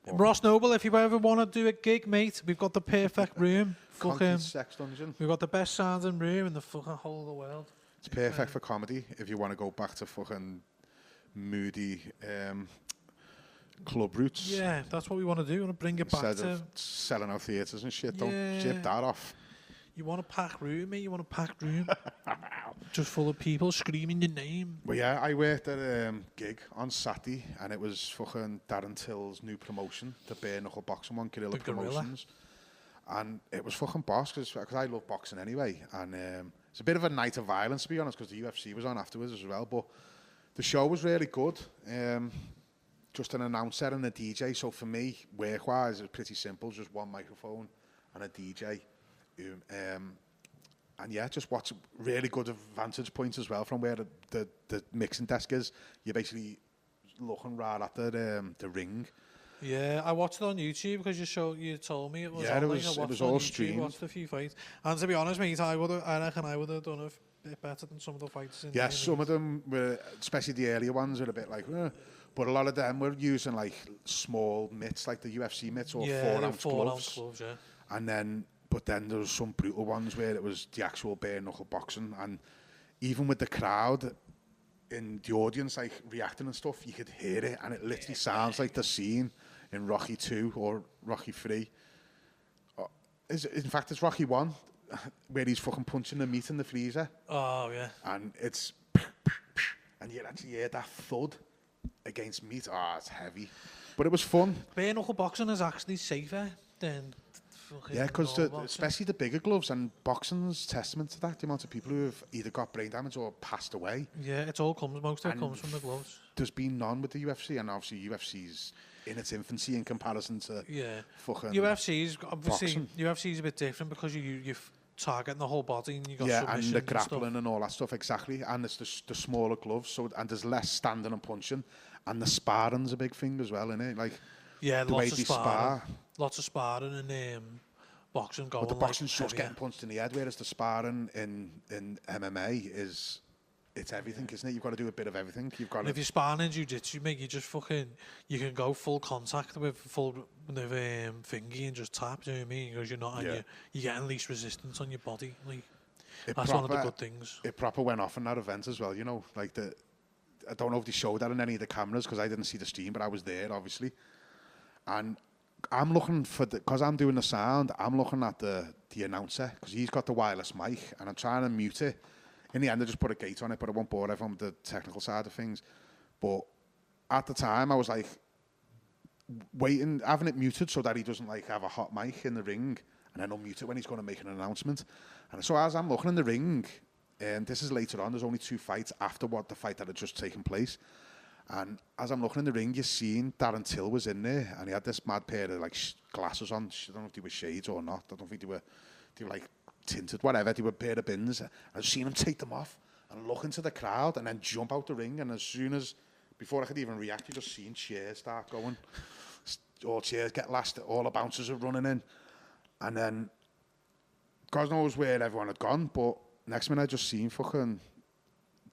[SPEAKER 1] But
[SPEAKER 2] Ross Noble, if you ever want to do a gig, mate, we've got the perfect room.
[SPEAKER 1] Concrete sex dungeon.
[SPEAKER 2] We've got the best sounding room in the fucking whole of the world.
[SPEAKER 1] It's perfect for comedy if you want to go back to fucking moody club roots.
[SPEAKER 2] Yeah, that's what we want to do. We want to bring it back
[SPEAKER 1] Instead
[SPEAKER 2] to
[SPEAKER 1] of selling out theatres and shit. Don't ship that off.
[SPEAKER 2] You want a packed room, mate? You want a packed room? Just full of people screaming your name.
[SPEAKER 1] Well, yeah, I worked at a gig on Saturday, and it was fucking Darren Till's new promotion, the bare knuckle boxing one, Gorilla Promotions. And it was fucking boss, because I love boxing anyway. And it's a bit of a night of violence, to be honest, because the UFC was on afterwards as well. But the show was really good. Just an announcer and a DJ. So for me, work-wise, it was pretty simple. Just one microphone and a DJ. And yeah, just watch really good vantage points as well from where the mixing desk is. You're basically looking right at the ring.
[SPEAKER 2] Yeah, I watched it on YouTube because you told me it was.
[SPEAKER 1] Yeah,
[SPEAKER 2] online.
[SPEAKER 1] it was all streamed.
[SPEAKER 2] I watched a few fights, and to be honest, mate, I reckon I would have done a bit better than some of the fights.
[SPEAKER 1] Yeah, some of them were, especially the earlier ones, were a bit like, but a lot of them were using like small mitts, like the UFC mitts, or 4-ounce gloves.
[SPEAKER 2] Yeah.
[SPEAKER 1] And but then there was some brutal ones where it was the actual bare knuckle boxing, and even with the crowd in the audience like reacting and stuff, you could hear it, and it literally sounds like the scene in Rocky 2 or Rocky 3. In fact, it's Rocky 1 where he's fucking punching the meat in the freezer.
[SPEAKER 2] Oh yeah.
[SPEAKER 1] And it's and you actually hear that thud against meat. It's heavy, but it was fun.
[SPEAKER 2] Bare knuckle boxing is actually safer than.
[SPEAKER 1] Yeah, because especially the bigger gloves, and boxing's testament to that. The amount of people who have either got brain damage or passed away.
[SPEAKER 2] Yeah, most of it comes from the gloves.
[SPEAKER 1] There's been none with the UFC, and obviously UFC's in its infancy in comparison to fucking
[SPEAKER 2] UFC's obviously
[SPEAKER 1] boxing.
[SPEAKER 2] UFC's a bit different because you targeting the whole body and you got
[SPEAKER 1] and the grappling and all that stuff, exactly. And it's the smaller gloves, and there's less standing and punching, and the sparring's a big thing as well, isn't it? Like the way they spar.
[SPEAKER 2] Lots of sparring and boxing going.
[SPEAKER 1] But the boxing's just getting punched in the head, whereas the sparring in MMA it's everything, isn't it? You've got to do a bit of everything.
[SPEAKER 2] If you're sparring in jiu-jitsu, you just you can go full contact with thingy and just tap. Do you know what I mean? Because you're getting least resistance on your body. Like that's one of the good things.
[SPEAKER 1] It proper went off in that event as well. You know, like I don't know if they showed that on any of the cameras because I didn't see the stream, but I was there obviously, and I'm looking because I'm doing the sound, I'm looking at the announcer because he's got the wireless mic and I'm trying to mute it. In the end, I just put a gate on it, but I won't bore everyone with the technical side of things. But at the time, I was like waiting, having it muted so that he doesn't like have a hot mic in the ring and then unmute it when he's going to make an announcement. And so as I'm looking in the ring, this is later on. There's only 2 fights after the fight that had just taken place. And as I'm looking in the ring, you're seeing Darren Till was in there, and he had this mad pair of like glasses on. I don't know if they were shades or not. I don't think they were like tinted, whatever. They were pair of bins. I've seen him take them off and look into the crowd and then jump out the ring. And as soon as, before I could even react, you just seen chairs start going. All chairs get lashed. All the bouncers are running in, and then God knows where everyone had gone. But next minute, I just seen fucking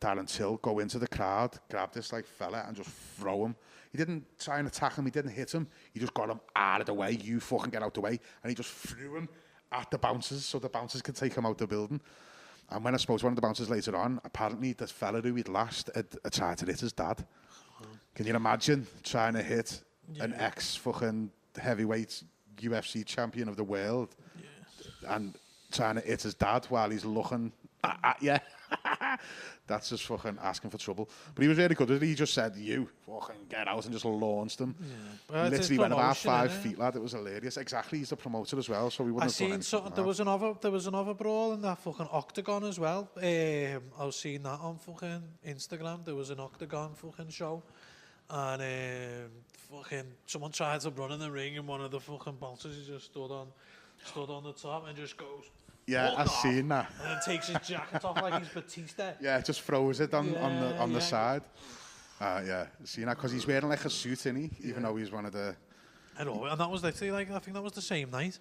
[SPEAKER 1] Darren Till go into the crowd, grab this like fella and just throw him. He didn't try and attack him, he didn't hit him, he just got him out of the way. You fucking get out the way. And he just threw him at the bouncers so the bouncers could take him out the building. And when I spoke to one of the bouncers later on, apparently this fella who he'd lashed had tried to hit his dad. Can you imagine trying to hit an ex-fucking heavyweight UFC champion of the world and trying to hit his dad while he's looking at you? That's just fucking asking for trouble. But he was really good. He just said, you fucking get out, and just launched him. Yeah. Literally went about 5 feet, lad. It was hilarious. Exactly, he's the promoter as well, so we wouldn't have done anything.
[SPEAKER 2] There was another brawl in that fucking octagon as well. I was seeing that on fucking Instagram. There was an octagon fucking show. And fucking someone tried to run in the ring, and one of the fucking bouncers just stood on the top and just goes,
[SPEAKER 1] yeah, I've seen that.
[SPEAKER 2] And then takes his jacket off like he's Batista.
[SPEAKER 1] Yeah, just throws it on the side. Yeah, seen that because he's wearing like a suit, isn't he? Even though he's one of the.
[SPEAKER 2] I know, and that was literally like, I think that was the same night.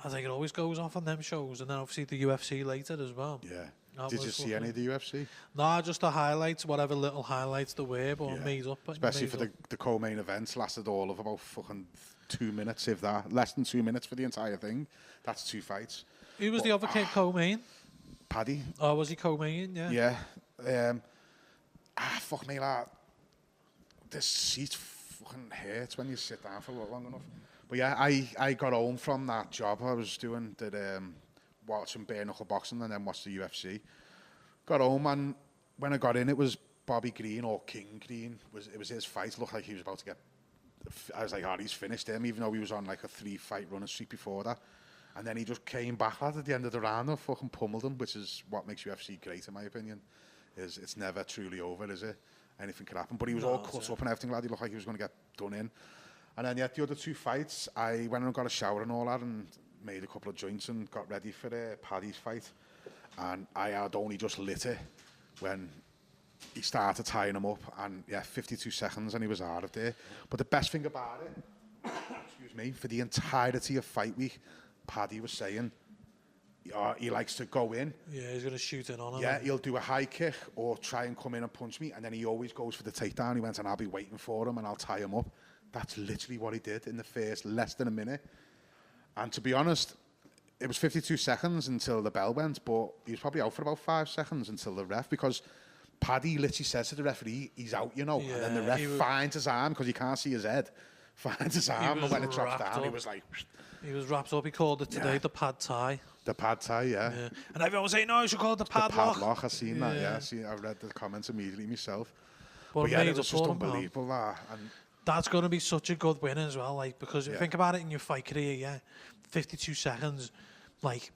[SPEAKER 2] I think it always goes off on them shows, and then obviously the UFC later as well.
[SPEAKER 1] Yeah. Did you see any of the UFC?
[SPEAKER 2] Nah, just the highlights, whatever little highlights there were, but made up.
[SPEAKER 1] Especially for the co-main events, lasted all of about fucking 2 minutes, if that. Less than 2 minutes for the entire thing. That's 2 fights.
[SPEAKER 2] Who was the other kid co-main?
[SPEAKER 1] Paddy.
[SPEAKER 2] Oh, was he co-main? Yeah.
[SPEAKER 1] Yeah. Fuck me, lad. This seat fucking hurts when you sit down for long enough. But yeah, I got home from that job I was doing, watched some bare knuckle boxing and then watched the UFC. Got home, and when I got in, it was Bobby Green, or King Green. It was his fight. Looked like he was about to get. I was like, he's finished him, even though he was on like a 3-fight running streak before that. And then he just came back at the end of the round and fucking pummeled him, which is what makes UFC great, in my opinion. Is it's never truly over, is it? Anything could happen. But he was all cut up and everything, lad. He looked like he was going to get done in. And then, the other 2 fights, I went and got a shower and all that, and made a couple of joints and got ready for Paddy's fight. And I had only just lit it when he started tying him up, and 52 seconds and he was out of there. But the best thing about it, excuse me, for the entirety of fight week, Paddy was saying he likes to go in.
[SPEAKER 2] Yeah, he's going to shoot in on him.
[SPEAKER 1] Yeah, he'll do a high kick or try and come in and punch me, and then he always goes for the takedown. He went, and I'll be waiting for him and I'll tie him up. That's literally what he did in the first less than a minute. And to be honest, it was 52 seconds until the bell went, but he was probably out for about 5 seconds until the ref, because Paddy literally says to the referee, he's out, and then the ref finds his arm, because he can't see his head, finds his arm, and when it drops down, he was like...
[SPEAKER 2] He was wrapped up. He called it today the pad thai.
[SPEAKER 1] The pad thai, yeah.
[SPEAKER 2] And everyone was saying, no, you should call it the padlock.
[SPEAKER 1] The padlock, I've seen that, I read the comments immediately myself. But yeah, it was just unbelievable, that. And
[SPEAKER 2] that's going to be such a good win as well, like, because if you think about it in your fight career, 52 seconds, like,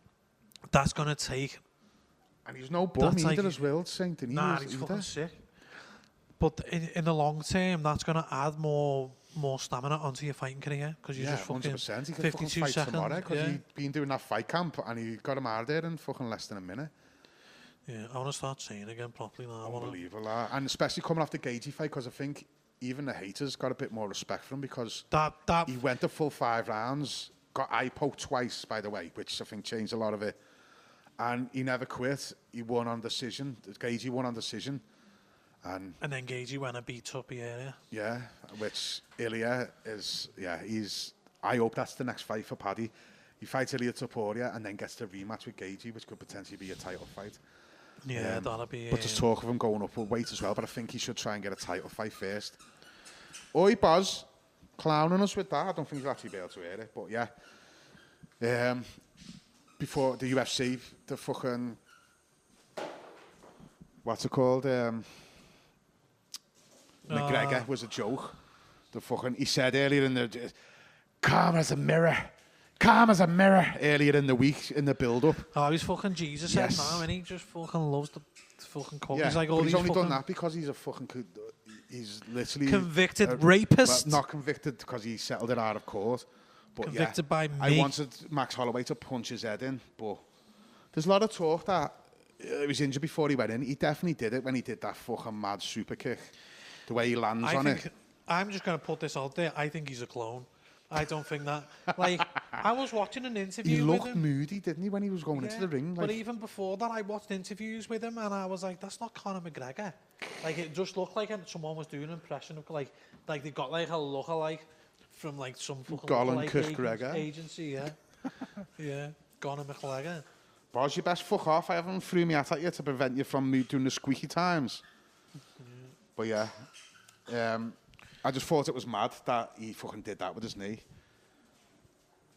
[SPEAKER 2] that's going to take...
[SPEAKER 1] And he's no bum either as well, Saint.
[SPEAKER 2] Nah, he's fucking sick. But in the long term, that's going to add more stamina onto your fighting career, because you just fucking
[SPEAKER 1] 100%. He could
[SPEAKER 2] 52
[SPEAKER 1] fucking fight
[SPEAKER 2] seconds
[SPEAKER 1] tomorrow, because he'd been doing that fight camp and he got him out of there in fucking less than a minute.
[SPEAKER 2] Yeah, I want to start saying again properly now.
[SPEAKER 1] Unbelievable, and especially coming off the Gagey fight, because I think even the haters got a bit more respect for him, because he went the full 5 rounds, got eye poked twice, by the way, which I think changed a lot of it, and he never quit. He won on decision. Gagey won on decision. And then
[SPEAKER 2] Gagey went and beat up Ilya.
[SPEAKER 1] Yeah, which Ilya is, I hope that's the next fight for Paddy. He fights Ilya Topuria and then gets the rematch with Gagey, which could potentially be a title fight.
[SPEAKER 2] Yeah, that'll be...
[SPEAKER 1] But there's talk of him going up with weight as well, but I think he should try and get a title fight first. Oi, Boz, clowning us with that. I don't think he'll actually be able to hear it, but yeah. Before the UFC, the fucking... What's it called? McGregor was a joke. He said earlier in the... Karma's a mirror. calm as a mirror earlier in the week in the build-up.
[SPEAKER 2] Oh, he's fucking Jesus
[SPEAKER 1] Yes.
[SPEAKER 2] now, and he just fucking loves the fucking coke.
[SPEAKER 1] Yeah,
[SPEAKER 2] He's like all
[SPEAKER 1] but
[SPEAKER 2] these
[SPEAKER 1] he's only
[SPEAKER 2] fucking
[SPEAKER 1] done that because he's a fucking... He's literally...
[SPEAKER 2] convicted rapist.
[SPEAKER 1] Well, not convicted because he settled it out of court. But
[SPEAKER 2] Convicted by
[SPEAKER 1] I
[SPEAKER 2] Mick.
[SPEAKER 1] wanted Max Holloway to punch his head in, but there's a lot of talk that he was injured before he went in. He definitely did it when he did that fucking mad super kick. The way he lands on it.
[SPEAKER 2] I'm just going to put this out there. I think he's a clone. I don't think that. Like, I was watching an interview
[SPEAKER 1] He
[SPEAKER 2] with
[SPEAKER 1] looked
[SPEAKER 2] him.
[SPEAKER 1] moody, didn't he, when he was going into the ring?
[SPEAKER 2] But even before that, I watched interviews with him, and I was like, "That's not Conor McGregor." Like, it just looked like someone was doing an impression of like they got like a lookalike from like some fucking
[SPEAKER 1] Colin
[SPEAKER 2] lookalike
[SPEAKER 1] Gregor.
[SPEAKER 2] agency. Yeah, yeah, Conor McGregor.
[SPEAKER 1] Boz, you best fuck off. I haven't threw me at you to prevent you from me doing the squeaky times. But yeah, I just thought it was mad that he fucking did that with his knee.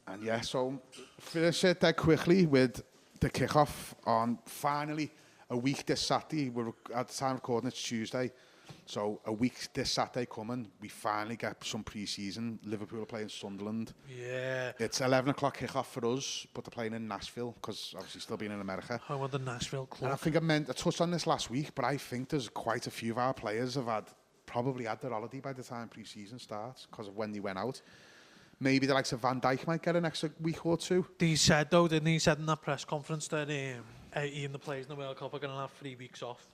[SPEAKER 1] And yeah, so finish it dead quickly with the kickoff on finally a week this Saturday. We're at the time of recording, it's Tuesday. So a week this Saturday coming, we finally get some pre-season. Liverpool are playing Sunderland.
[SPEAKER 2] Yeah.
[SPEAKER 1] It's 11 o'clock kickoff for us, but they're playing in Nashville because obviously still being in America.
[SPEAKER 2] Home of the Nashville club.
[SPEAKER 1] And I think I touched on this last week, but I think there's quite a few of our players have probably had their holiday by the time pre-season starts because of when they went out. Maybe the likes of Van Dijk might get an extra week or two.
[SPEAKER 2] He said though, didn't he? Said in that press conference that he and the players in the World Cup are going to have 3 weeks off.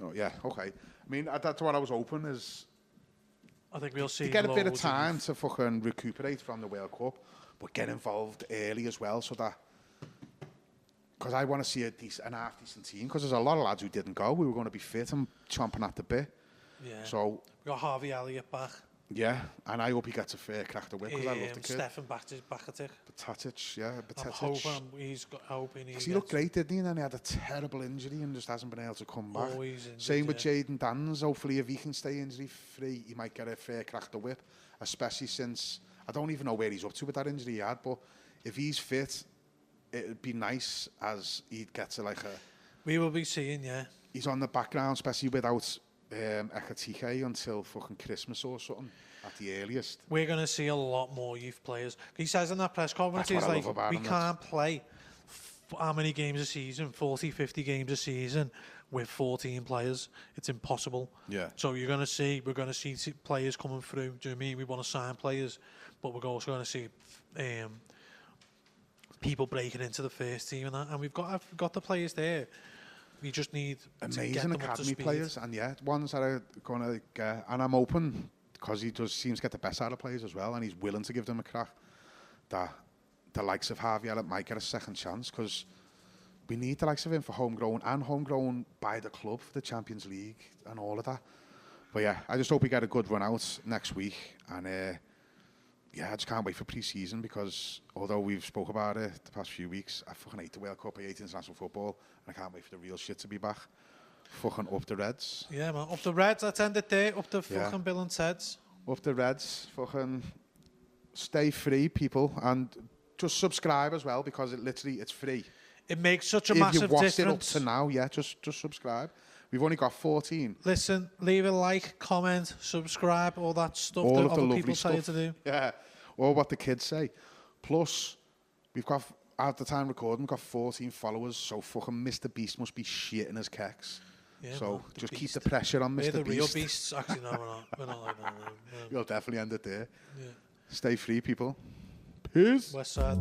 [SPEAKER 1] Oh yeah, okay. I mean, that's what I was hoping is.
[SPEAKER 2] I think we'll see.
[SPEAKER 1] You get a bit of time to fucking recuperate from the World Cup, but get involved early as well, so that. Because I want to see an half-decent team, because there's a lot of lads who didn't go. We were going to be fit and chomping at the bit.
[SPEAKER 2] Yeah.
[SPEAKER 1] So.
[SPEAKER 2] We got Harvey Elliott back.
[SPEAKER 1] Yeah, and I hope he gets a fair crack at the whip, because I love the kid.
[SPEAKER 2] Stefan Bakatic.
[SPEAKER 1] Batatic, yeah, Batatic.
[SPEAKER 2] I'm hoping
[SPEAKER 1] he looked great, didn't he? And then he had a terrible injury and just hasn't been able to come back.
[SPEAKER 2] Always injured,
[SPEAKER 1] Same with Jaden Dans. Hopefully, if he can stay injury-free, he might get a fair crack at the whip, especially since I don't even know where he's up to with that injury he had, but if he's fit, it'd be nice as he'd get to like a...
[SPEAKER 2] We will be seeing, yeah.
[SPEAKER 1] He's on the background, especially without Ekatike until fucking Christmas or something at the earliest.
[SPEAKER 2] We're going to see a lot more youth players. He says in that press conference, he's like, we can't play how many games a season, 40, 50 games a season with 14 players. It's impossible.
[SPEAKER 1] Yeah.
[SPEAKER 2] So we're going to see players coming through. Do you know what I mean? We want to sign players, but we're also going to see people breaking into the first team and that. And we've got the players there. We just need
[SPEAKER 1] amazing academy players, and yeah, ones that are going to get. And I'm open because he does seems to get the best out of players as well, and he's willing to give them a crack. That the likes of Harvey Elliott might get a second chance, because we need the likes of him for homegrown by the club for the Champions League and all of that. But yeah, I just hope we get a good run out next week, and yeah, I just can't wait for pre-season, because although we've spoke about it the past few weeks, I fucking hate the World Cup, I hate international football, and I can't wait for the real shit to be back. Fucking up the Reds.
[SPEAKER 2] Yeah, man. Up the Reds, let's end it there. Up the fucking Bill and Ted's.
[SPEAKER 1] Up the Reds. Fucking stay free, people, and just subscribe as well, because it's free.
[SPEAKER 2] It makes such a massive difference.
[SPEAKER 1] If you watched it up to now, yeah, just subscribe. We've only got 14.
[SPEAKER 2] Listen, leave a like, comment, subscribe, all that stuff
[SPEAKER 1] all
[SPEAKER 2] that
[SPEAKER 1] of the
[SPEAKER 2] other
[SPEAKER 1] lovely
[SPEAKER 2] people tell you
[SPEAKER 1] stuff.
[SPEAKER 2] to do.
[SPEAKER 1] Yeah, or what the kids say. Plus, we've got, at the time recording, we've got 14 followers, so fucking Mr. Beast must be shitting his kecks. Yeah, so man, just keep the pressure on Mr. Beast.
[SPEAKER 2] We're the real beasts. Actually, no, we're not like that. No.
[SPEAKER 1] You'll definitely end it there.
[SPEAKER 2] Yeah.
[SPEAKER 1] Stay free, people. Peace.
[SPEAKER 2] West Side.